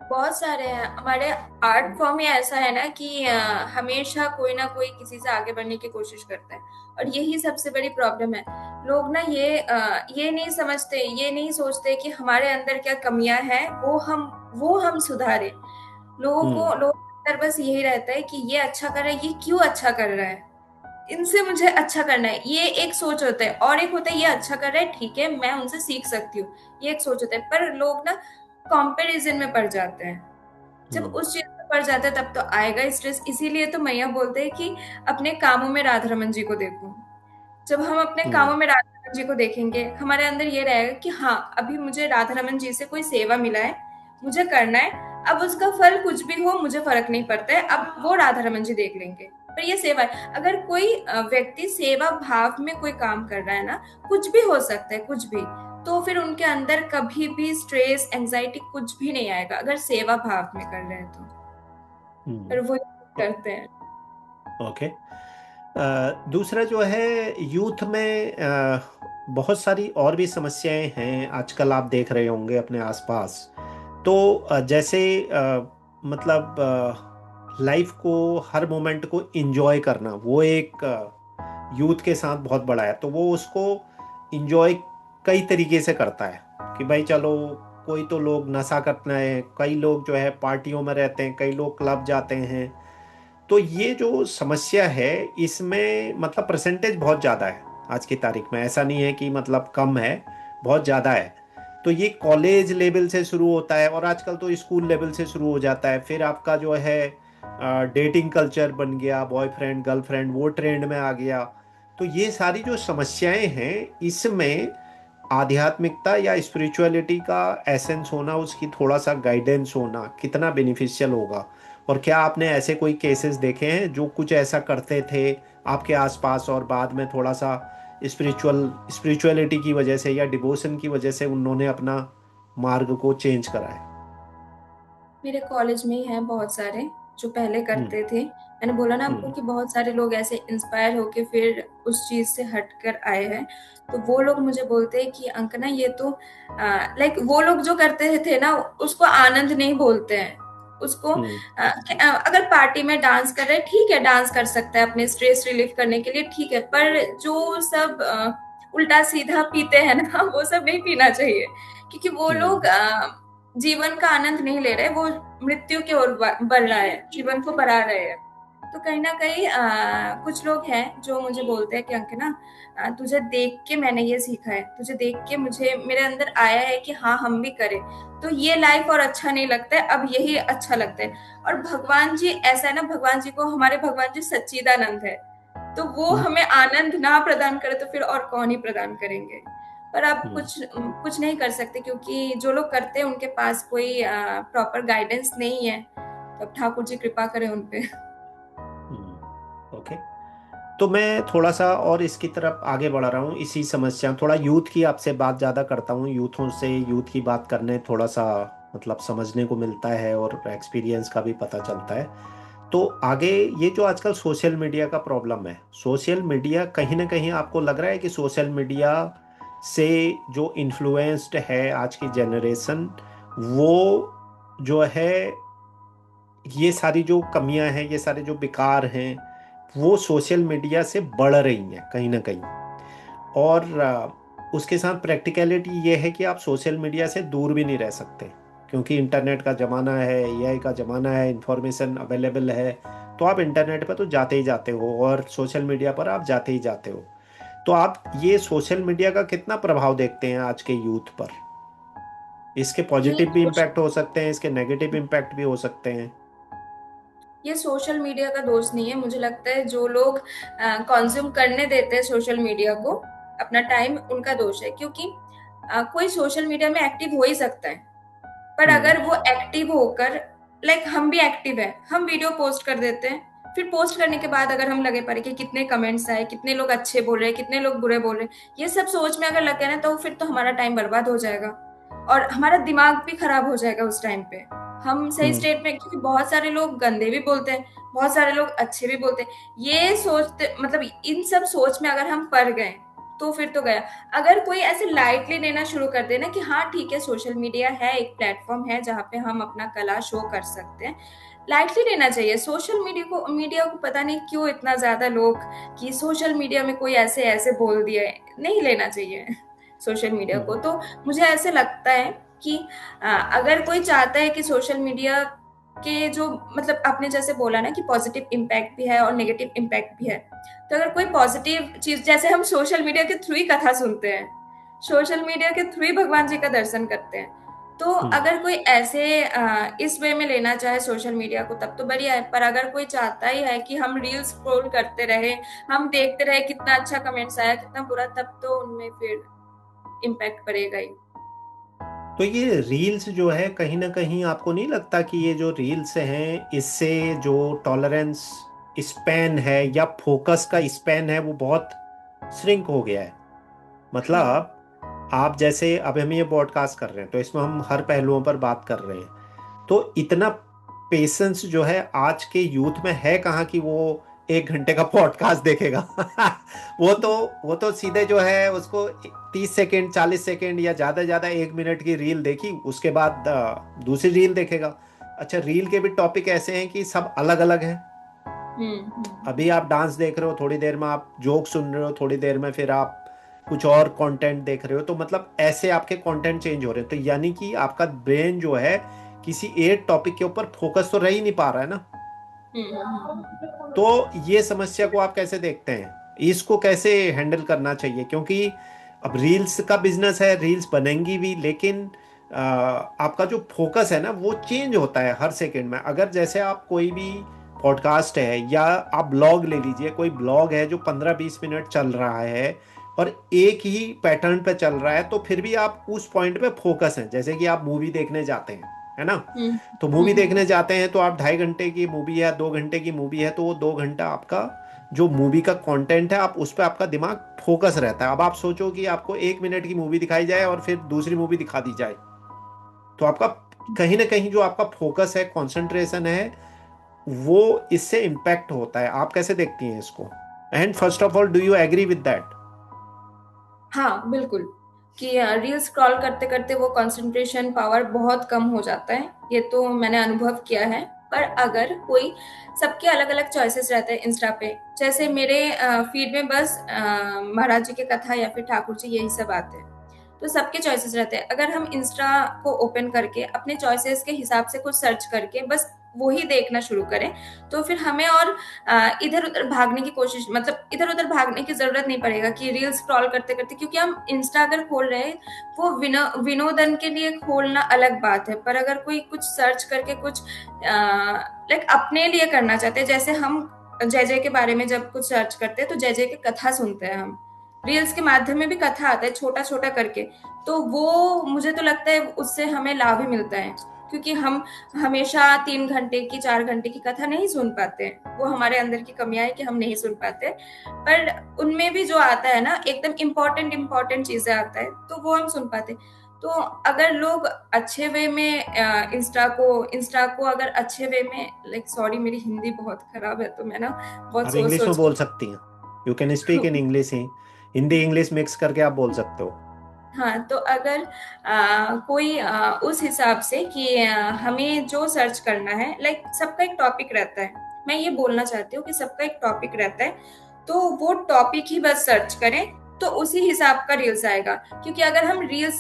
बहुत सारे हैं हमारे आर्ट फॉर्म में। ऐसा है ना कि हमेशा कोई ना कोई किसी से आगे बढ़ने की कोशिश करता है, और यही सबसे बड़ी प्रॉब्लम है। लोग ना ये नहीं समझते, ये नहीं सोचते कि हमारे अंदर क्या कमियां हैं, वो हम सुधारें। हम्म। लोगों के अंदर बस यही रहता है कि ये अच्छा कर रहा है, ये क्यों अच्छा कर रहा है, इनसे मुझे अच्छा करना है, ये एक सोच होता है। और एक होता है ये अच्छा कर रहा है, ठीक है, मैं उनसे सीख सकती हूँ, ये एक सोच होता है। पर लोग ना कंपैरिजन में पड़ जाते हैं। जब हम्म। उस चीज में पड़ जाता है तब तो आएगा स्ट्रेस। इसीलिए तो मैया बोलते हैं कि अपने कामों में राधा रमन जी को देखो। जब हम अपने हम्म। कामों में राधा रमन जी को देखेंगे, हमारे अंदर ये रहेगा कि हाँ, अभी मुझे राधा रमन जी से कोई सेवा मिला है, मुझे करना है। अब उसका फल कुछ भी हो मुझे फर्क नहीं पड़ता है, अब वो राधा रमन जी देख लेंगे। पर ये सेवा है। अगर कोई व्यक्ति सेवा भाव में कोई काम कर रहा है ना, कुछ भी हो सकता है, कुछ भी, तो फिर उनके अंदर कभी भी स्ट्रेस, एंजाइटी कुछ भी नहीं आएगा, अगर सेवा भाव में कर रहे हैं तो। पर हम्म। वो करते हैं। ओके। दूसरा जो है, यूथ में बहुत सारी और भी समस्याएं हैं आजकल, आप देख रहे होंगे अपने आसपास। तो जैसे मतलब लाइफ को, हर मोमेंट को एंजॉय करना, वो एक यूथ के साथ बहुत बड़ा है। तो वो उसको एंजॉय कई तरीके से करता है कि भाई चलो, कोई तो लोग नशा करते हैं, कई लोग जो है पार्टियों में रहते हैं, कई लोग क्लब जाते हैं। तो ये जो समस्या है, इसमें मतलब परसेंटेज बहुत ज़्यादा है आज की तारीख में। ऐसा नहीं है कि मतलब कम है, बहुत ज़्यादा है। तो ये कॉलेज लेवल से शुरू होता है और आजकल तो स्कूल लेवल से शुरू हो जाता है। फिर आपका जो है डेटिंग कल्चर बन गया, बॉयफ्रेंड गर्लफ्रेंड वो ट्रेंड में आ गया। तो ये सारी जो समस्याएं हैं, इसमें आध्यात्मिकता या स्पिरिचुअलिटी का एसेंस होना, उसकी थोड़ा सा गाइडेंस होना कितना बेनिफिशियल होगा। और क्या आपने ऐसे कोई केसेस देखे हैं जो कुछ ऐसा करते थे आपके आसपास और बाद में थोड़ा सा स्पिरिचुअलिटी की वजह से या डिवोशन की वजह से उन्होंने अपना मार्ग को चेंज करा है? मेरे कॉलेज में ही हैं बहुत सारे जो पहले हम्म। करते थे। मैंने बोला ना आपको हम्म। कि बहुत सारे लोग ऐसे इंस्पायर होके फिर उस चीज से हटकर आए हैं। तो वो लोग मुझे बोलते हैं कि अंकना, ये तो लाइक वो लोग जो करते थे ना, उसको आनंद नहीं बोलते हैं। उसको हम्म। अगर पार्टी में डांस कर रहे हैं, ठीक है, डांस कर सकता है अपने स्ट्रेस रिलीफ करने के लिए, ठीक है। पर जो सब उल्टा सीधा पीते हैं ना, वो सब नहीं पीना चाहिए। क्योंकि वो लोग हम्म। जीवन का आनंद नहीं ले रहे, वो मृत्यु की ओर बढ़ रहा है, जीवन को बढ़ा रहे हैं। तो कहीं ना कहीं कुछ लोग हैं जो मुझे बोलते हैं कि अंकना, तुझे देख के मैंने ये सीखा है, तुझे देख के मुझे मेरे अंदर आया है कि हाँ, हम भी करें। तो ये लाइफ और अच्छा नहीं लगता है, अब यही अच्छा लगता है। और भगवान जी ऐसा है ना, भगवान जी को, हमारे भगवान जी सच्चिदानंद है। तो वो हम्म। हमें आनंद ना प्रदान करे तो फिर और कौन ही प्रदान करेंगे। पर आप हम्म। कुछ नहीं कर सकते, क्योंकि जो लोग करते हैं उनके पास कोई प्रॉपर गाइडेंस नहीं है। तो अब ठाकुर जी कृपा करें उन पे। ओके। तो मैं थोड़ा सा और इसकी तरफ आगे बढ़ रहा हूँ, इसी समस्या, थोड़ा यूथ की आपसे बात ज़्यादा करता हूँ। यूथों से यूथ की बात करने थोड़ा सा मतलब समझने को मिलता है और एक्सपीरियंस का भी पता चलता है। तो आगे, ये जो आजकल सोशल मीडिया का प्रॉब्लम है, सोशल मीडिया कहीं ना कहीं आपको लग रहा है कि सोशल मीडिया से जो इन्फ्लुएंस्ड है आज की जनरेशन, वो जो है, ये सारी जो कमियां हैं, ये सारे जो विकार हैं, वो सोशल मीडिया से बढ़ रही हैं कहीं ना कहीं। और उसके साथ प्रैक्टिकलिटी ये है कि आप सोशल मीडिया से दूर भी नहीं रह सकते, क्योंकि इंटरनेट का ज़माना है, एआई का ज़माना है, इंफॉर्मेशन अवेलेबल है। तो आप इंटरनेट पर तो जाते ही जाते हो और सोशल मीडिया पर आप जाते ही जाते हो। तो आप ये सोशल मीडिया का कितना प्रभाव देखते हैं आज के यूथ पर? इसके ये पॉजिटिव भी इम्पैक्ट हो सकते हैं, इसके नेगेटिव इम्पैक्ट भी हो सकते हैं। ये सोशल मीडिया का दोष नहीं है। मुझे लगता है जो लोग कंज्यूम करने देते हैं सोशल मीडिया को अपना टाइम, उनका दोष है। क्योंकि कोई सोशल मीडिया में एक्टिव हो ही सकता है, पर हम्म। अगर वो एक्टिव होकर, लाइक हम भी एक्टिव है, हम वीडियो पोस्ट कर देते हैं, फिर पोस्ट करने के बाद अगर हम लगे पड़े कि कितने कमेंट्स आए, कितने लोग अच्छे बोल रहे हैं, कितने लोग बुरे बोल रहे हैं, ये सब सोच में अगर लगे ना, तो फिर तो हमारा टाइम बर्बाद हो जाएगा। और हमारा दिमाग भी खराब हो जाएगा उस टाइम पे। हम सही हम्म। स्टेट में, क्योंकि बहुत सारे लोग गंदे भी बोलते हैं, बहुत सारे लोग अच्छे भी बोलते हैं। ये सोचते, मतलब इन सब सोच में अगर हम पड़ गए, तो फिर तो गया। अगर कोई ऐसे लाइटली लेना शुरू कर दे ना कि हाँ ठीक है, सोशल मीडिया है, एक प्लेटफॉर्म है जहाँ पे हम अपना कला शो कर सकते हैं, लाइटली लेना चाहिए। सोशल मीडिया को पता नहीं क्यों इतना ज्यादा लोग कि सोशल मीडिया में कोई ऐसे ऐसे बोल दिया है, नहीं लेना चाहिए सोशल मीडिया को। हम्म। तो मुझे ऐसे लगता है कि अगर कोई चाहता है कि सोशल मीडिया के जो मतलब आपने जैसे बोला ना कि पॉजिटिव इम्पैक्ट भी है और नेगेटिव इम्पैक्ट भी है, तो अगर कोई पॉजिटिव चीज, जैसे हम सोशल मीडिया के थ्रू ही कथा सुनते हैं, सोशल मीडिया के थ्रू ही भगवान जी का दर्शन करते हैं, तो हम्म। अगर कोई ऐसे इस वे में लेना चाहे सोशल मीडिया को तब तो बढ़िया है। पर अगर कोई चाहता ही है कि हम रील स्क्रॉल करते रहे, हम देखते रहे कितना अच्छा कमेंट्स आया कितना बुरा, तब तो उनमें फिर इम्पैक्ट पड़ेगा ही। तो ये रील्स जो है कहीं ना कहीं आपको नहीं लगता कि ये जो रील्स हैं इससे जो टॉलरेंस स्पैन है या फोकस का स्पैन है वो बहुत श्रिंक हो गया है? हम्म मतलब आप जैसे अब हम ये पॉडकास्ट कर रहे हैं तो इसमें हम हर पहलुओं पर बात कर रहे हैं, तो इतना पेशेंस जो है आज के यूथ में है कहाँ कि वो 1 घंटे का पॉडकास्ट देखेगा। वो तो सीधे जो है उसको 30 सेकेंड 40 सेकेंड या ज्यादा ज्यादा 1 मिनट की रील देखी, उसके बाद दूसरी रील देखेगा। अच्छा, रील के भी टॉपिक ऐसे हैं कि सब अलग अलग हैं। हम्म अभी आप डांस देख रहे हो, थोड़ी देर में आप जोक सुन रहे हो, थोड़ी देर में फिर आप कुछ और कंटेंट देख रहे हो, तो मतलब ऐसे आपके कंटेंट चेंज हो रहे हैं, तो यानी कि आपका ब्रेन जो है किसी एक टॉपिक के ऊपर फोकस तो रह ही नहीं पा रहा है ना। तो ये समस्या को आप कैसे देखते हैं? इसको कैसे हैंडल करना चाहिए? क्योंकि अब रील्स का बिजनेस है, रील्स बनेंगी भी, लेकिन आपका जो फोकस है ना वो चेंज होता है हर सेकंड में। अगर जैसे आप कोई भी पॉडकास्ट है या आप ब्लॉग ले लीजिए, कोई ब्लॉग है जो 15-20 मिनट चल रहा है और एक ही पैटर्न पे चल रहा है, तो फिर भी आप उस पॉइंट पे फोकस हैं। जैसे कि आप मूवी देखने जाते हैं, है ना? हम्म तो मूवी देखने जाते हैं तो आप 2.5 घंटे की मूवी है, 2 घंटे की मूवी है, तो वो 2 घंटा आपका जो मूवी का कंटेंट है आप उस पर आपका दिमाग फोकस रहता है। अब आप सोचो कि आपको 1 मिनट की मूवी दिखाई जाए और फिर दूसरी मूवी दिखा दी जाए, तो आपका कहीं ना कहीं जो आपका फोकस है, कंसंट्रेशन है, वो इससे इम्पैक्ट होता है। आप कैसे देखती हैं इसको? And first of all, do you agree with that? हाँ बिल्कुल, कि रील स्क्रॉल करते करते वो कंसंट्रेशन पावर बहुत कम हो जाता है, ये तो मैंने अनुभव किया है। पर अगर कोई, सबके अलग अलग चॉइसेस रहते हैं इंस्टा पे, जैसे मेरे फीड में बस महाराज जी के कथा या फिर ठाकुर जी यही सब आते हैं, तो सबके चॉइसेस रहते हैं। अगर हम इंस्टा को ओपन करके अपने चॉइसेस के हिसाब से कुछ सर्च करके बस वही देखना शुरू करें, तो फिर हमें और इधर उधर भागने की कोशिश, मतलब इधर उधर भागने की जरूरत नहीं पड़ेगा कि रील स्क्रॉल करते करते, क्योंकि हम इंस्टा अगर खोल रहे हैं वो विनोदन के लिए खोलना अलग बात है। पर अगर कोई कुछ सर्च करके कुछ लाइक अपने लिए करना चाहते हैं, जैसे हम जय जय के बारे में जब कुछ सर्च करते हैं तो जय जय की कथा सुनते हैं हम, रील्स के माध्यम में भी कथा आता है छोटा छोटा करके, तो वो मुझे तो लगता है उससे हमें लाभ ही मिलता है, क्योंकि हम हमेशा 3 घंटे की 4 घंटे की कथा नहीं सुन पाते, वो हमारे अंदर की कमियां है कि हम नहीं सुन पाते। पर उनमें भी जो आता है ना एकदम इम्पोर्टेंट इम्पोर्टेंट चीजें आता है, तो वो हम सुन पाते। तो अगर लोग अच्छे वे में इंस्टा को अगर अच्छे वे में, लाइक सॉरी मेरी हिंदी बहुत खराब है तो मैं ना बहुत आप सोच इंग्लिश में सोच बोल सकती हैं। You can speak in English he, Hindi English mix करके आप बोल सकते हो। हाँ, तो अगर कोई उस हिसाब से कि हमें जो सर्च करना है, लाइक सबका एक टॉपिक रहता है, मैं ये बोलना चाहती हूँ कि सबका एक टॉपिक रहता है, तो वो टॉपिक ही बस सर्च करें, तो उसी हिसाब का रील्स आएगा। क्योंकि अगर हम रील्स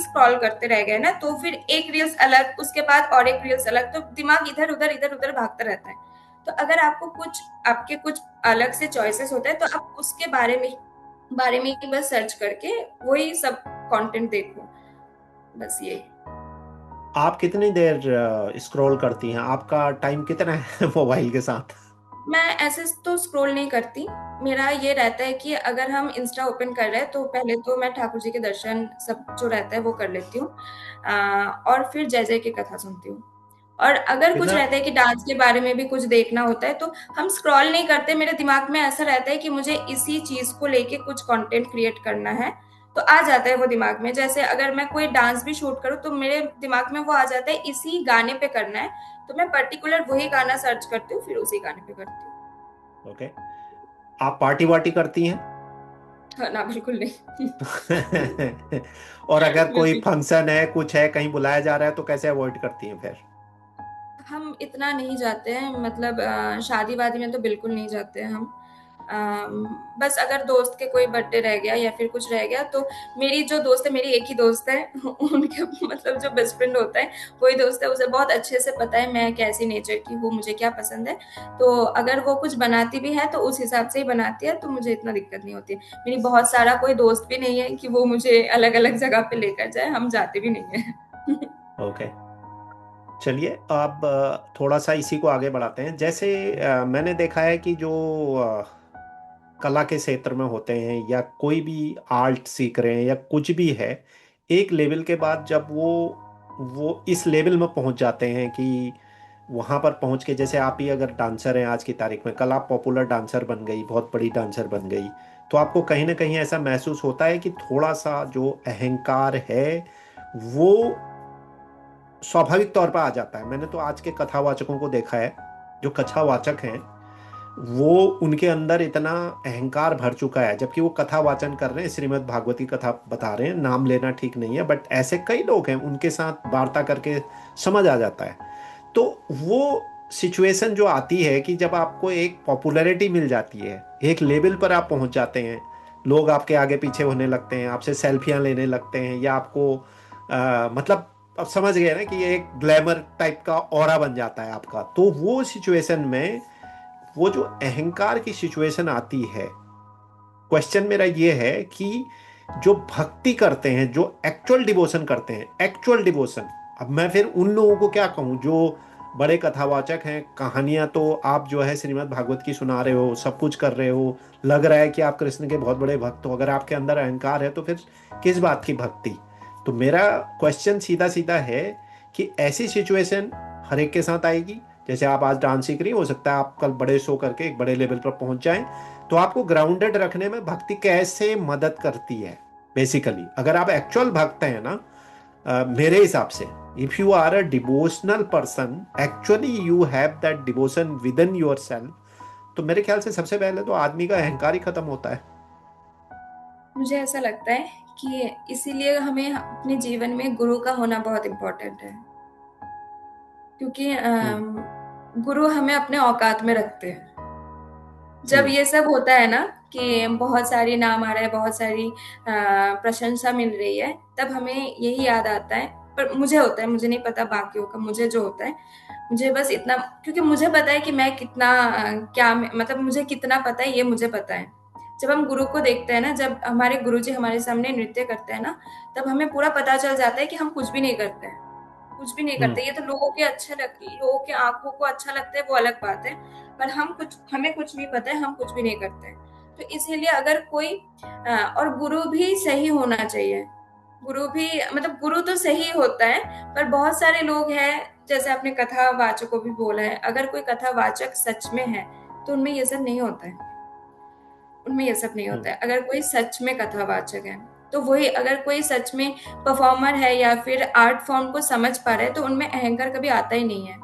स्क्रॉल करते रह गए ना, तो फिर एक रील्स अलग, उसके बाद और एक रील्स अलग, तो दिमाग इधर उधर भागता रहता है। तो अगर आपके कुछ अलग से चॉइसेस होते हैं, तो आप उसके बारे में ही बस सर्च करके वही सब कंटेंट देखो, बस यही। आप कितनी देर स्क्रॉल करती हैं? आपका टाइम कितना है मोबाइल के साथ? मैं ऐसे तो स्क्रॉल नहीं करती, मेरा ये रहता है कि अगर हम इंस्टा ओपन कर रहे हैं तो पहले तो मैं ठाकुर जी के दर्शन सब जो रहता है वो कर लेती हूँ, और फिर जय जय की कथा सुनती हूँ। और अगर कुछ कितना? रहता है कि डांस के बारे में भी कुछ देखना होता है, तो हम स्क्रॉल नहीं करते, मेरे दिमाग में ऐसा रहता है कि मुझे इसी चीज को लेके कुछ कंटेंट क्रिएट करना है, तो आ जाता है वो दिमाग में। जैसे अगर मैं कोई डांस भी शूट करूँ तो मेरे दिमाग में वो आ जाता है इसी गाने पे करना है, तो मैं पर्टिकुलर वही गाना सर्च करती हूँ, फिर उसी गाने पे करती हूँ। ओके। आप पार्टी वार्टी करती हैं? हाँ, ना बिल्कुल नहीं। और अगर कोई बिल्कुल। फंक्शन है, कुछ है, कहीं बुलाया जा रहा है, तो कैसे अवॉइड करती हैं फिर? हम इतना नहीं जाते हैं, मतलब शादी वादी में तो बिल्कुल नहीं जाते हैं हम। बस अगर दोस्त के कोई बर्थडे रह गया या फिर कुछ रह गया, तो मेरी जो दोस्त है, मेरी एक ही दोस्त है, उनके मतलब जो बेस्ट फ्रेंड होता है वही दोस्त है, उसे बहुत अच्छे से पता है मैं कैसी नेचर की हूँ, मुझे क्या पसंद है। तो अगर वो कुछ बनाती भी है तो उस हिसाब से ही बनाती है, तो मुझे इतना दिक्कत नहीं होती है। मेरी बहुत सारा कोई दोस्त भी नहीं है कि वो मुझे अलग अलग जगह पे लेकर जाए, हम जाते भी नहीं है। ओके, चलिए अब थोड़ा सा इसी को आगे बढ़ाते हैं। जैसे मैंने देखा है कि जो अ, कला के क्षेत्र में होते हैं या कोई भी आर्ट सीख रहे हैं या कुछ भी है, एक लेवल के बाद जब वो इस लेवल में पहुंच जाते हैं कि वहां पर पहुंच के, जैसे आप ही अगर डांसर हैं आज की तारीख में, कल आप पॉपुलर डांसर बन गई, बहुत बड़ी डांसर बन गई, तो आपको कहीं ना कहीं ऐसा महसूस होता है कि थोड़ा सा जो अहंकार है वो स्वाभाविक तौर पर आ जाता है। मैंने तो आज के कथावाचकों को देखा है, जो कथावाचक हैं, वो उनके अंदर इतना अहंकार भर चुका है, जबकि वो कथा वाचन कर रहे हैं, श्रीमद् भागवत की कथा बता रहे हैं, नाम लेना ठीक नहीं है, बट ऐसे कई लोग हैं, उनके साथ वार्ता करके समझ आ जाता है। तो वो सिचुएशन जो आती है कि जब आपको एक पॉपुलैरिटी मिल जाती है, एक लेवल पर आप पहुंच जाते हैं, लोग आपके आगे पीछे होने लगते हैं, आपसे सेल्फियां लेने लगते हैं, या आपको मतलब अब समझ गए ना कि ये एक ग्लैमर टाइप का ऑरा बन जाता है आपका। तो वो सिचुएशन में वो जो अहंकार की सिचुएशन आती है, क्वेश्चन मेरा ये है कि जो भक्ति करते हैं, जो एक्चुअल डिवोशन करते हैं, एक्चुअल डिवोशन, अब मैं फिर उन लोगों को क्या कहूँ जो बड़े कथावाचक हैं, कहानियां तो आप जो है श्रीमद् भागवत की सुना रहे हो, सब कुछ कर रहे हो, लग रहा है कि आप कृष्ण के बहुत बड़े भक्त हो, अगर आपके अंदर अहंकार है तो फिर किस बात की भक्ति? तो मेरा क्वेश्चन सीधा सीधा है कि ऐसी सिचुएशन हर एक के साथ आएगी। जैसे आप आज डांस सीख रही, हो सकता है आप कल बड़े शो करके एक बड़े लेवल पर पहुंच जाएं। तो आपको ग्राउंडेड रखने में भक्ति कैसे मदद करती है? बेसिकली अगर आप एक्चुअल भक्त हैं ना, मेरे हिसाब से, if you are a devotional person, actually you have that devotion within yourself, तो मेरे ख्याल से सबसे पहले तो आदमी का अहंकार ही खत्म होता है। मुझे ऐसा लगता है कि इसीलिए हमें अपने जीवन में गुरु का होना बहुत इम्पोर्टेंट है, क्योंकि हम्म। गुरु हमें अपने औकात में रखते हैं। जब हम्म। ये सब होता है ना, कि बहुत सारी नाम आ रहा है, बहुत सारी प्रशंसा मिल रही है, तब हमें यही याद आता है। पर मुझे होता है, मुझे नहीं पता बाकियों का, मुझे जो होता है, मुझे बस इतना, क्योंकि मुझे पता है कि मैं कितना क्या मतलब मुझे कितना पता है, ये मुझे पता है। जब हम गुरु को देखते हैं ना, जब हमारे गुरुजी हमारे सामने नृत्य करते हैं ना, तब हमें पूरा पता चल जाता है कि हम कुछ भी नहीं करते हैं, कुछ भी नहीं हम्म। करते। ये तो लोगों के आंखों को अच्छा लगता है, वो अलग बात है, पर हमें कुछ नहीं पता है, हम कुछ भी नहीं करते हैं। तो इसीलिए अगर कोई और गुरु भी सही होना चाहिए। गुरु भी मतलब गुरु तो सही होता है, पर बहुत सारे लोग हैं, जैसे आपने कथावाचक को भी बोला है, अगर कोई कथावाचक सच में है तो उनमें ये सब नहीं होता है, उनमें ये सब नहीं होता हम्म। है। अगर कोई सच में कथावाचक है तो वही, अगर कोई सच में परफॉर्मर है या फिर आर्ट फॉर्म को समझ पा रहा है, तो उनमें अहंकार कभी आता ही नहीं है,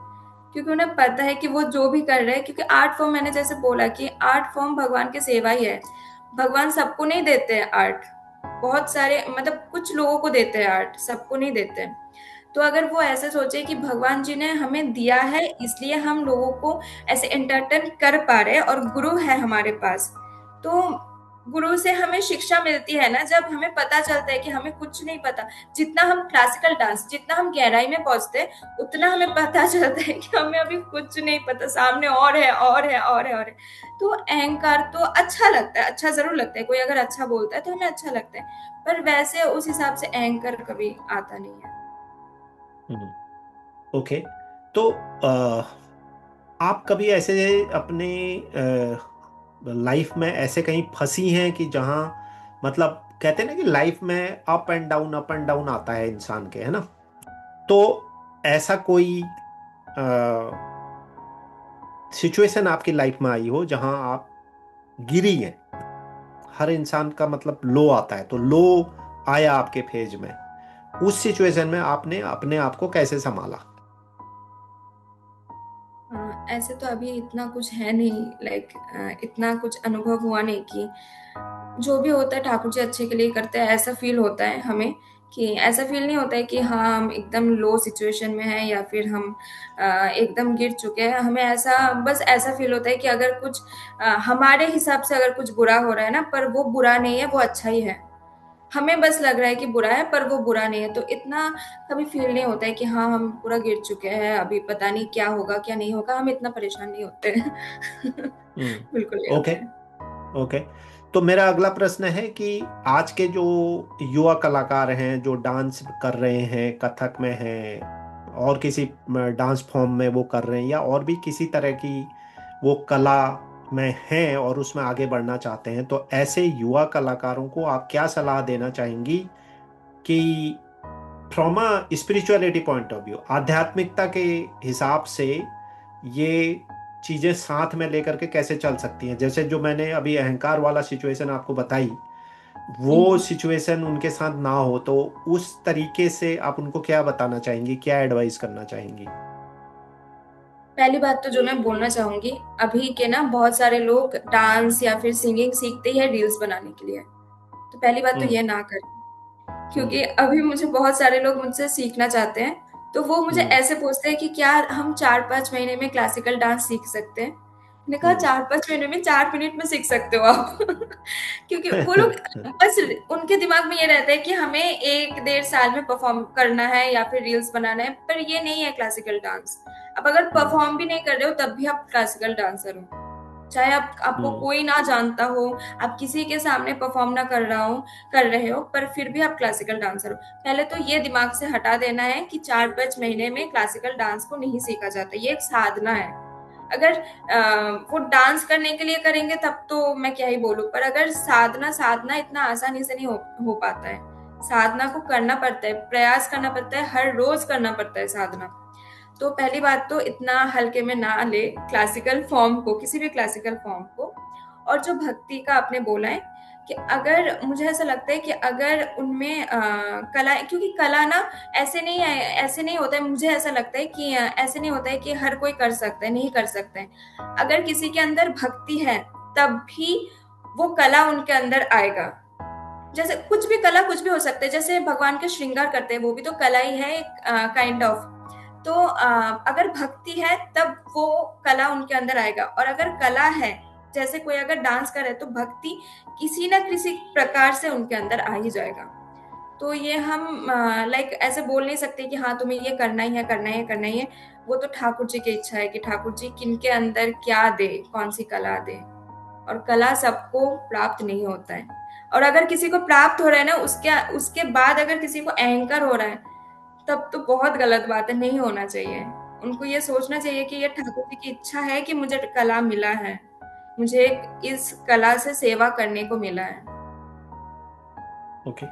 क्योंकि उन्हें पता है कि वो जो भी कर रहे हैं। क्योंकि आर्ट फॉर्म, मैंने जैसे बोला कि आर्ट फॉर्म भगवान की सेवा ही है। भगवान सबको नहीं देते हैं आर्ट, बहुत सारे मतलब कुछ लोगों को देते हैं आर्ट, सबको नहीं देते हैं। तो अगर वो ऐसे सोचे कि भगवान जी ने हमें दिया है, इसलिए हम लोगों को ऐसे एंटरटेन कर पा रहे हैं, और गुरु है हमारे पास, तो गुरु से हमें शिक्षा मिलती है ना, जब हमें पता चलता है कि हमें कुछ नहीं पता। जितना हम क्लासिकल डांस, जितना हम गहराई में पहुंचते हैं, उतना हमें पता चलता है कि हमें अभी कुछ नहीं पता, सामने और है और है और है और है। तो अहंकार तो अच्छा लगता है, अच्छा जरूर लगता है, कोई अगर अच्छा बोलता है तो हमें अच्छा लगता है, पर वैसे उस हिसाब से अहंकार कभी आता नहीं है। हम्म। ओके, तो आप कभी ऐसे अपने लाइफ में ऐसे कहीं फंसी हैं कि जहां, मतलब कहते हैं ना कि लाइफ में अप एंड डाउन आता है इंसान के, है ना? तो ऐसा कोई सिचुएशन आपकी लाइफ में आई हो जहां आप गिरी हैं? हर इंसान का मतलब लो आता है, तो लो आया आपके फेज में, उस सिचुएशन में आपने अपने आप को कैसे संभाला? ऐसे तो अभी इतना कुछ है नहीं, लाइक इतना कुछ अनुभव हुआ नहीं कि जो भी होता है ठाकुर जी अच्छे के लिए करते हैं, ऐसा फील होता है हमें। कि ऐसा फील नहीं होता है कि हाँ हम एकदम लो सिचुएशन में हैं या फिर हम एकदम गिर चुके हैं। हमें ऐसा बस ऐसा फील होता है कि अगर कुछ हमारे हिसाब से अगर कुछ बुरा हो रहा है ना, पर वो बुरा नहीं है, वो अच्छा ही है। हमें बस लग रहा है कि बुरा है, पर वो बुरा नहीं है। तो इतना कभी फील नहीं होता है कि हाँ हम पूरा गिर चुके हैं, अभी पता नहीं क्या होगा क्या नहीं होगा। हम इतना परेशान नहीं होते हैं। बिल्कुल नहीं ओके। होते हैं। ओके। तो मेरा अगला प्रश्न है कि आज के जो युवा कलाकार हैं जो डांस कर रहे हैं, कथक में हैं और किसी डांस फॉर्म में वो कर रहे हैं या और भी किसी तरह की वो कला में हैं और उसमें आगे बढ़ना चाहते हैं, तो ऐसे युवा कलाकारों को आप क्या सलाह देना चाहेंगी कि from a spirituality point of view, आध्यात्मिकता के हिसाब से ये चीजें साथ में लेकर के कैसे चल सकती हैं? जैसे जो मैंने अभी अहंकार वाला सिचुएशन आपको बताई, वो हम्म। सिचुएशन उनके साथ ना हो, तो उस तरीके से आप उनको क्या बताना चाहेंगी, क्या एडवाइस करना चाहेंगी? पहली बात तो जो मैं बोलना चाहूंगी, अभी के ना बहुत सारे लोग डांस या फिर सिंगिंग सीखते ही है रील्स बनाने के लिए। तो पहली बात तो हम्म। ये ना करें। हम्म। क्योंकि अभी मुझे बहुत सारे लोग मुझसे सीखना चाहते हैं, तो वो मुझे हम्म। ऐसे पूछते हैं कि क्या हम 4-5 महीने में क्लासिकल डांस सीख सकते हैं। मैंने कहा हम्म। 4-5 महीने में 4 मिनट में सीख सकते हो आप। क्योंकि वो लोग बस उनके दिमाग में ये रहता है कि हमें 1-1.5 साल में परफॉर्म करना है या फिर रील्स बनाना है, पर ये नहीं है क्लासिकल डांस। अब अगर हम्म। परफॉर्म भी नहीं कर रहे हो तब भी आप क्लासिकल डांसर हो। चाहे आपको हम्म। कोई ना जानता हो, आप किसी के सामने परफॉर्म ना कर रहे हो, पर फिर भी आप क्लासिकल डांसर हो। पहले तो ये दिमाग से हटा देना है कि 4-5 महीने में क्लासिकल डांस को नहीं सीखा जाता। ये एक साधना है। अगर वो डांस करने के लिए करेंगे तब तो मैं क्या ही बोलूं, पर अगर साधना साधना इतना आसानी से नहीं हो पाता है। साधना को करना पड़ता है, प्रयास करना पड़ता है, हर रोज करना पड़ता है साधना। तो पहली बात तो इतना हल्के में ना ले क्लासिकल फॉर्म को, किसी भी क्लासिकल फॉर्म को। और जो भक्ति का आपने बोला है कि अगर मुझे ऐसा लगता है कि अगर उनमें कला, क्योंकि कला ना ऐसे नहीं होता है। मुझे ऐसा लगता है कि ऐसे नहीं होता है कि हर कोई कर सकता है, नहीं कर सकते हैं। अगर किसी के अंदर भक्ति है तब भी वो कला उनके अंदर आएगा। जैसे कुछ भी कला कुछ भी हो सकता है। जैसे भगवान का श्रृंगार करते हैं, वो भी तो कला ही है, काइंड ऑफ। तो अगर भक्ति है तब वो कला उनके अंदर आएगा। और अगर कला है, जैसे कोई अगर डांस करे, तो भक्ति किसी ना किसी प्रकार से उनके अंदर आ ही जाएगा। तो ये हम लाइक ऐसे बोल नहीं सकते कि हाँ तुम्हें ये करना ही है, करना ही है, करना ही है। वो तो ठाकुर जी की इच्छा है कि ठाकुर जी किनके अंदर क्या दे, कौन सी कला दे। और कला सबको प्राप्त नहीं होता है। और अगर किसी को प्राप्त हो रहा है ना, उसके उसके बाद अगर किसी को अहंकार हो रहा है, तब तो बहुत गलत बात है, नहीं होना चाहिए। उनको ये सोचना चाहिए कि ये ठाकुर जी की इच्छा है कि मुझे कला मिला है, मुझे इस कला से सेवा करने को मिला है। ओके।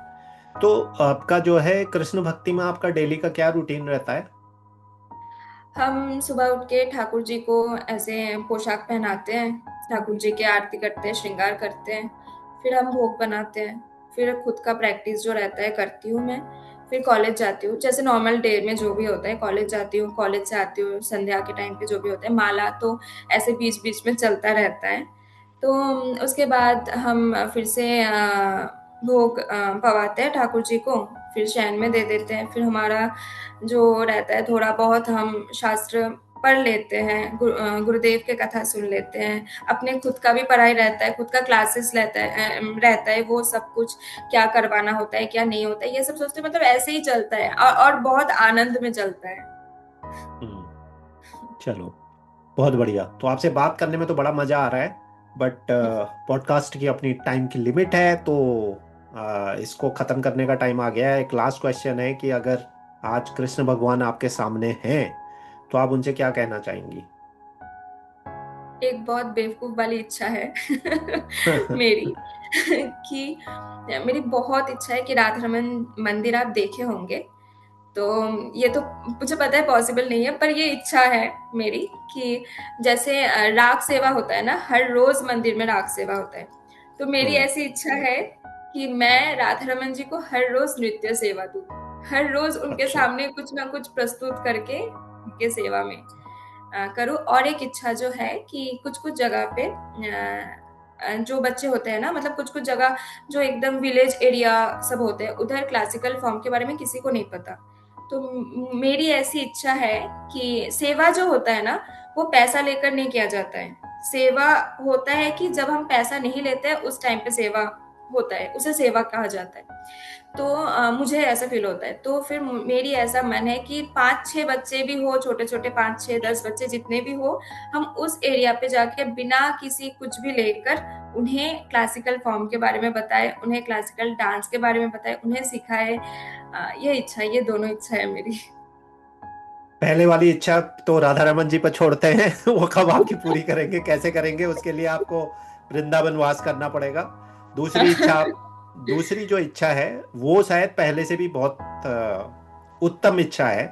तो आपका जो है कृष्ण भक्ति में आपका डेली का क्या रूटीन रहता है? हम सुबह उठ के ठाकुर जी को ऐसे पोशाक पहनाते हैं, ठाकुर जी की आरती करते हैं, श्रृंगार करते हैं। फिर हम भोग बनाते हैं। फिर खुद का प्रैक्टिस जो रहता है करती हूँ मैं। फिर कॉलेज जाती हूँ, जैसे नॉर्मल डे में जो भी होता है। कॉलेज जाती हूँ, कॉलेज से आती हूँ, संध्या के टाइम पे जो भी होता है, माला तो ऐसे बीच बीच में चलता रहता है। तो उसके बाद हम फिर से भोग पवाते हैं ठाकुर जी को। फिर शयन में दे देते हैं। फिर हमारा जो रहता है थोड़ा बहुत हम शास्त्र पढ़ लेते हैं, गुरुदेव के कथा सुन लेते हैं। अपने खुद का भी पढ़ाई रहता है, खुद का क्लासेस रहता है, वो सब कुछ क्या करवाना होता है क्या नहीं होता है, ये सब सोचते मतलब ऐसे ही चलता है। और बहुत आनंद में चलता है। हम्म। चलो, बहुत बढ़िया। तो आपसे बात करने में तो बड़ा मजा आ रहा है, बट पॉडकास्ट की अपनी टाइम की लिमिट है, तो इसको खत्म करने का टाइम आ गया है। एक लास्ट क्वेश्चन है कि अगर आज कृष्ण भगवान आपके सामने हैं तो आप उनसे क्या कहना चाहेंगी? एक बहुत बेवकूफ वाली इच्छा है मेरी कि मेरी बहुत इच्छा है कि राधा रमन मंदिर आप देखे होंगे। तो ये तो मुझे पता है पॉसिबल नहीं है, पर ये इच्छा है मेरी कि जैसे राग सेवा होता है ना, हर रोज मंदिर में राग सेवा होता है। तो मेरी हम्म। ऐसी इच्छा है कि मैं राधा रमन जी को हर रोज नृत्य सेवा दूं, हर रोज उनके अच्छा। सामने कुछ ना कुछ प्रस्तुत करके उनके सेवा में करूं। और एक इच्छा जो है कि कुछ कुछ जगह पे जो बच्चे होते हैं ना, मतलब कुछ कुछ जगह जो एकदम विलेज एरिया सब होते हैं, उधर क्लासिकल फॉर्म के बारे में किसी को नहीं पता। तो मेरी ऐसी इच्छा है कि सेवा जो होता है ना, वो पैसा लेकर नहीं किया जाता है। सेवा होता है कि जब हम पैसा नहीं लेते हैं उस टाइम पे सेवा होता है, उसे सेवा कहा जाता है। तो मुझे ऐसा फील होता है। तो फिर मेरी ऐसा मन है कि 5-6 बच्चे भी हो, छोटे-छोटे 5-6-10 बच्चे जितने भी हो, हम उस एरिया पे जाके बिना किसी कुछ भी लेकर उन्हें क्लासिकल फॉर्म के बारे में बताएँ, उन्हें क्लासिकल डांस के बारे में बताएँ, उन्हें सिखाएँ। ये इच्छा है, ये दोनों इच्छा है मेरी। पहले वाली इच्छा तो राधा रमन जी पर छोड़ते हैं। वो कब आपकी पूरी करेंगे, कैसे करेंगे, उसके लिए आपको वृंदावन वास करना पड़ेगा। दूसरी इच्छा, दूसरी जो इच्छा है वो शायद पहले से भी बहुत उत्तम इच्छा है,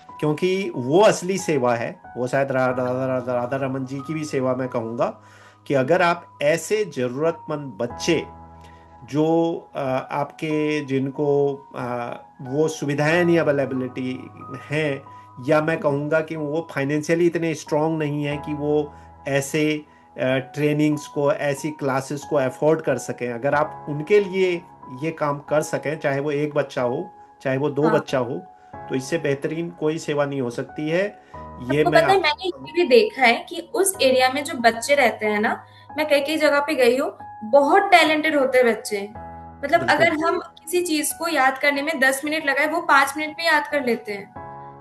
क्योंकि वो असली सेवा है। वो शायद राधा रमन जी की भी सेवा मैं कहूँगा, कि अगर आप ऐसे जरूरतमंद बच्चे जो आपके, जिनको वो सुविधाएं नहीं अवेलेबिलिटी हैं, या मैं कहूँगा कि वो फाइनेंशियली इतने स्ट्रांग नहीं है कि वो ऐसे ट्रेनिंग्स को, ऐसी क्लासेस को अफोर्ड कर सकें, अगर आप उनके लिए ये काम कर सकें, चाहे वो एक बच्चा हो, चाहे वो दो हाँ। बच्चा हो, तो इससे बेहतरीन कोई सेवा नहीं हो सकती है। ये आपको मैं पता है, मैंने ये भी देखा है कि उस एरिया में जो बच्चे रहते हैं ना, मैं कई कई जगह पे गई हूँ, बहुत टैलेंटेड होते हैं बच्चे। मतलब बिल्कुल, अगर हम किसी चीज को याद करने में 10 मिनट लगाए, वो 5 मिनट में याद कर लेते हैं।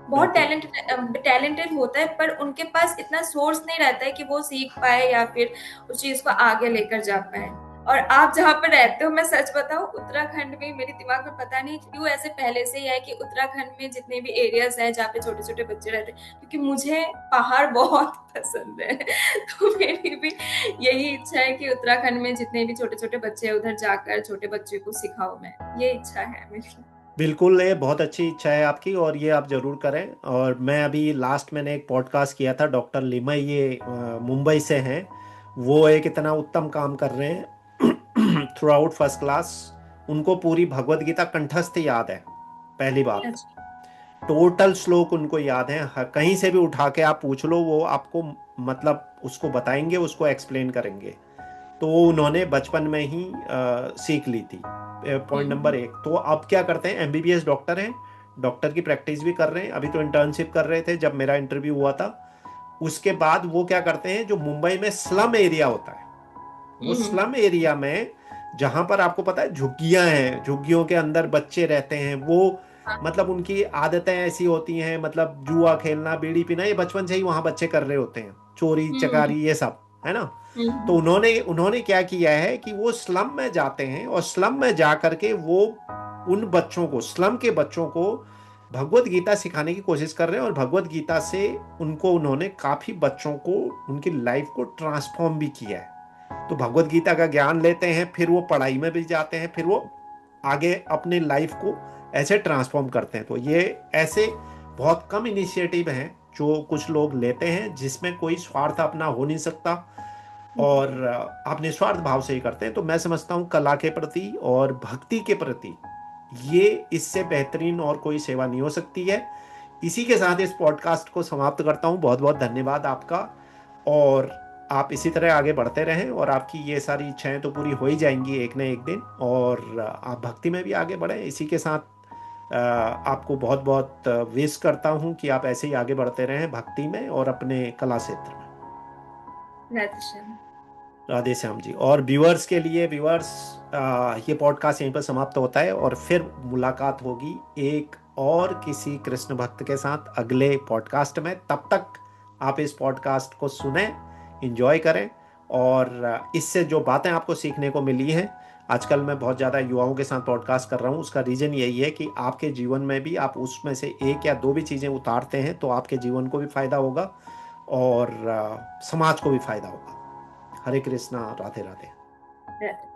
बहुत बिल्कुल। टैलेंटेड होता है, पर उनके पास इतना सोर्स नहीं रहता है कि वो सीख पाए या फिर उस चीज को आगे लेकर जा पाए। और आप जहाँ पर रहते हो, मैं सच बताऊं, उत्तराखंड में मेरे दिमाग में पता नहीं क्यों ऐसे पहले से ही है कि उत्तराखंड में जितने भी एरियाज हैं जहाँ पे छोटे छोटे बच्चे रहते हैं, क्योंकि मुझे पहाड़ बहुत पसंद है। तो मेरी भी यही इच्छा है कि उत्तराखंड में जितने भी छोटे छोटे बच्चे हैं उधर जाकर छोटे बच्चे को सिखाऊं मैं। ये इच्छा है मेरी। बिल्कुल, ये बहुत अच्छी इच्छा है आपकी, और ये आप जरूर करें। और मैं अभी लास्ट मैंने एक पॉडकास्ट किया था, डॉक्टर लिमय, ये मुंबई से हैं। वो एक इतना उत्तम काम कर रहे हैं, थ्रू आउट फर्स्ट क्लास। उनको पूरी भगवत गीता कंठस्थ याद है, पहली बात। अच्छा। टोटल श्लोक उनको याद है, कहीं से भी उठा के आप पूछ लो, वो आपको मतलब उसको बताएंगे, उसको एक्सप्लेन करेंगे। तो वो उन्होंने बचपन में ही सीख ली थी। Point number 1। तो अब क्या करते हैं, एमबीबीएस डॉक्टर हैं, डॉक्टर की प्रैक्टिस भी कर रहे हैं, अभी तो इंटर्नशिप कर रहे थे जब मेरा इंटरव्यू हुआ था। उसके बाद वो क्या करते हैं, जो मुंबई में स्लम एरिया होता है, वो हम्म। स्लम एरिया में, जहां पर आपको पता है झुग्गियां हैं, झुग्गियों के अंदर बच्चे रहते हैं, वो मतलब उनकी आदतें ऐसी होती हैं, मतलब जुआ खेलना, बीड़ी पीना, ये बचपन से ही वहां बच्चे कर रहे होते हैं, चोरी हम्म। चकारी, ये सब है ना। तो हम्म। उन्होंने उन्होंने क्या किया है कि वो स्लम में जाते हैं, और स्लम में जा करके वो उन बच्चों को, स्लम के बच्चों को भगवत गीता सिखाने की कोशिश कर रहे हैं। और भगवत गीता से उनको, उन्होंने काफी बच्चों को, उनकी लाइफ को ट्रांसफॉर्म भी किया है। तो भगवत गीता का ज्ञान लेते हैं, फिर वो पढ़ाई में भी जाते हैं, फिर वो आगे अपने लाइफ को ऐसे ट्रांसफॉर्म करते हैं। तो ये ऐसे बहुत कम इनिशिएटिव हैं जो कुछ लोग लेते हैं, जिसमें कोई स्वार्थ अपना हो नहीं सकता, और आप निस्वार्थ भाव से ही करते हैं। तो मैं समझता हूँ कला के प्रति और भक्ति के प्रति ये इससे बेहतरीन और कोई सेवा नहीं हो सकती है। इसी के साथ इस पॉडकास्ट को समाप्त करता हूँ। बहुत बहुत धन्यवाद आपका, और आप इसी तरह आगे बढ़ते रहें, और आपकी ये सारी इच्छाएं तो पूरी हो ही जाएंगी एक न एक दिन, और आप भक्ति में भी आगे बढ़ें। इसी के साथ आपको बहुत बहुत विश करता हूँ कि आप ऐसे ही आगे बढ़ते रहें भक्ति में और अपने कला क्षेत्र में। राधे श्याम। राधे श्याम जी। और व्यूअर्स के लिए, व्यूअर्स, ये पॉडकास्ट यहीं पर समाप्त होता है, और फिर मुलाकात होगी एक और किसी कृष्ण भक्त के साथ अगले पॉडकास्ट में। तब तक आप इस पॉडकास्ट को सुने, एंजॉय करें, और इससे जो बातें आपको सीखने को मिली हैं, आजकल मैं बहुत ज़्यादा युवाओं के साथ पॉडकास्ट कर रहा हूँ, उसका रीज़न यही है कि आपके जीवन में भी आप उसमें से एक या दो भी चीज़ें उतारते हैं, तो आपके जीवन को भी फायदा होगा, और समाज को भी फायदा होगा। हरे कृष्णा, राधे राधे। राधे।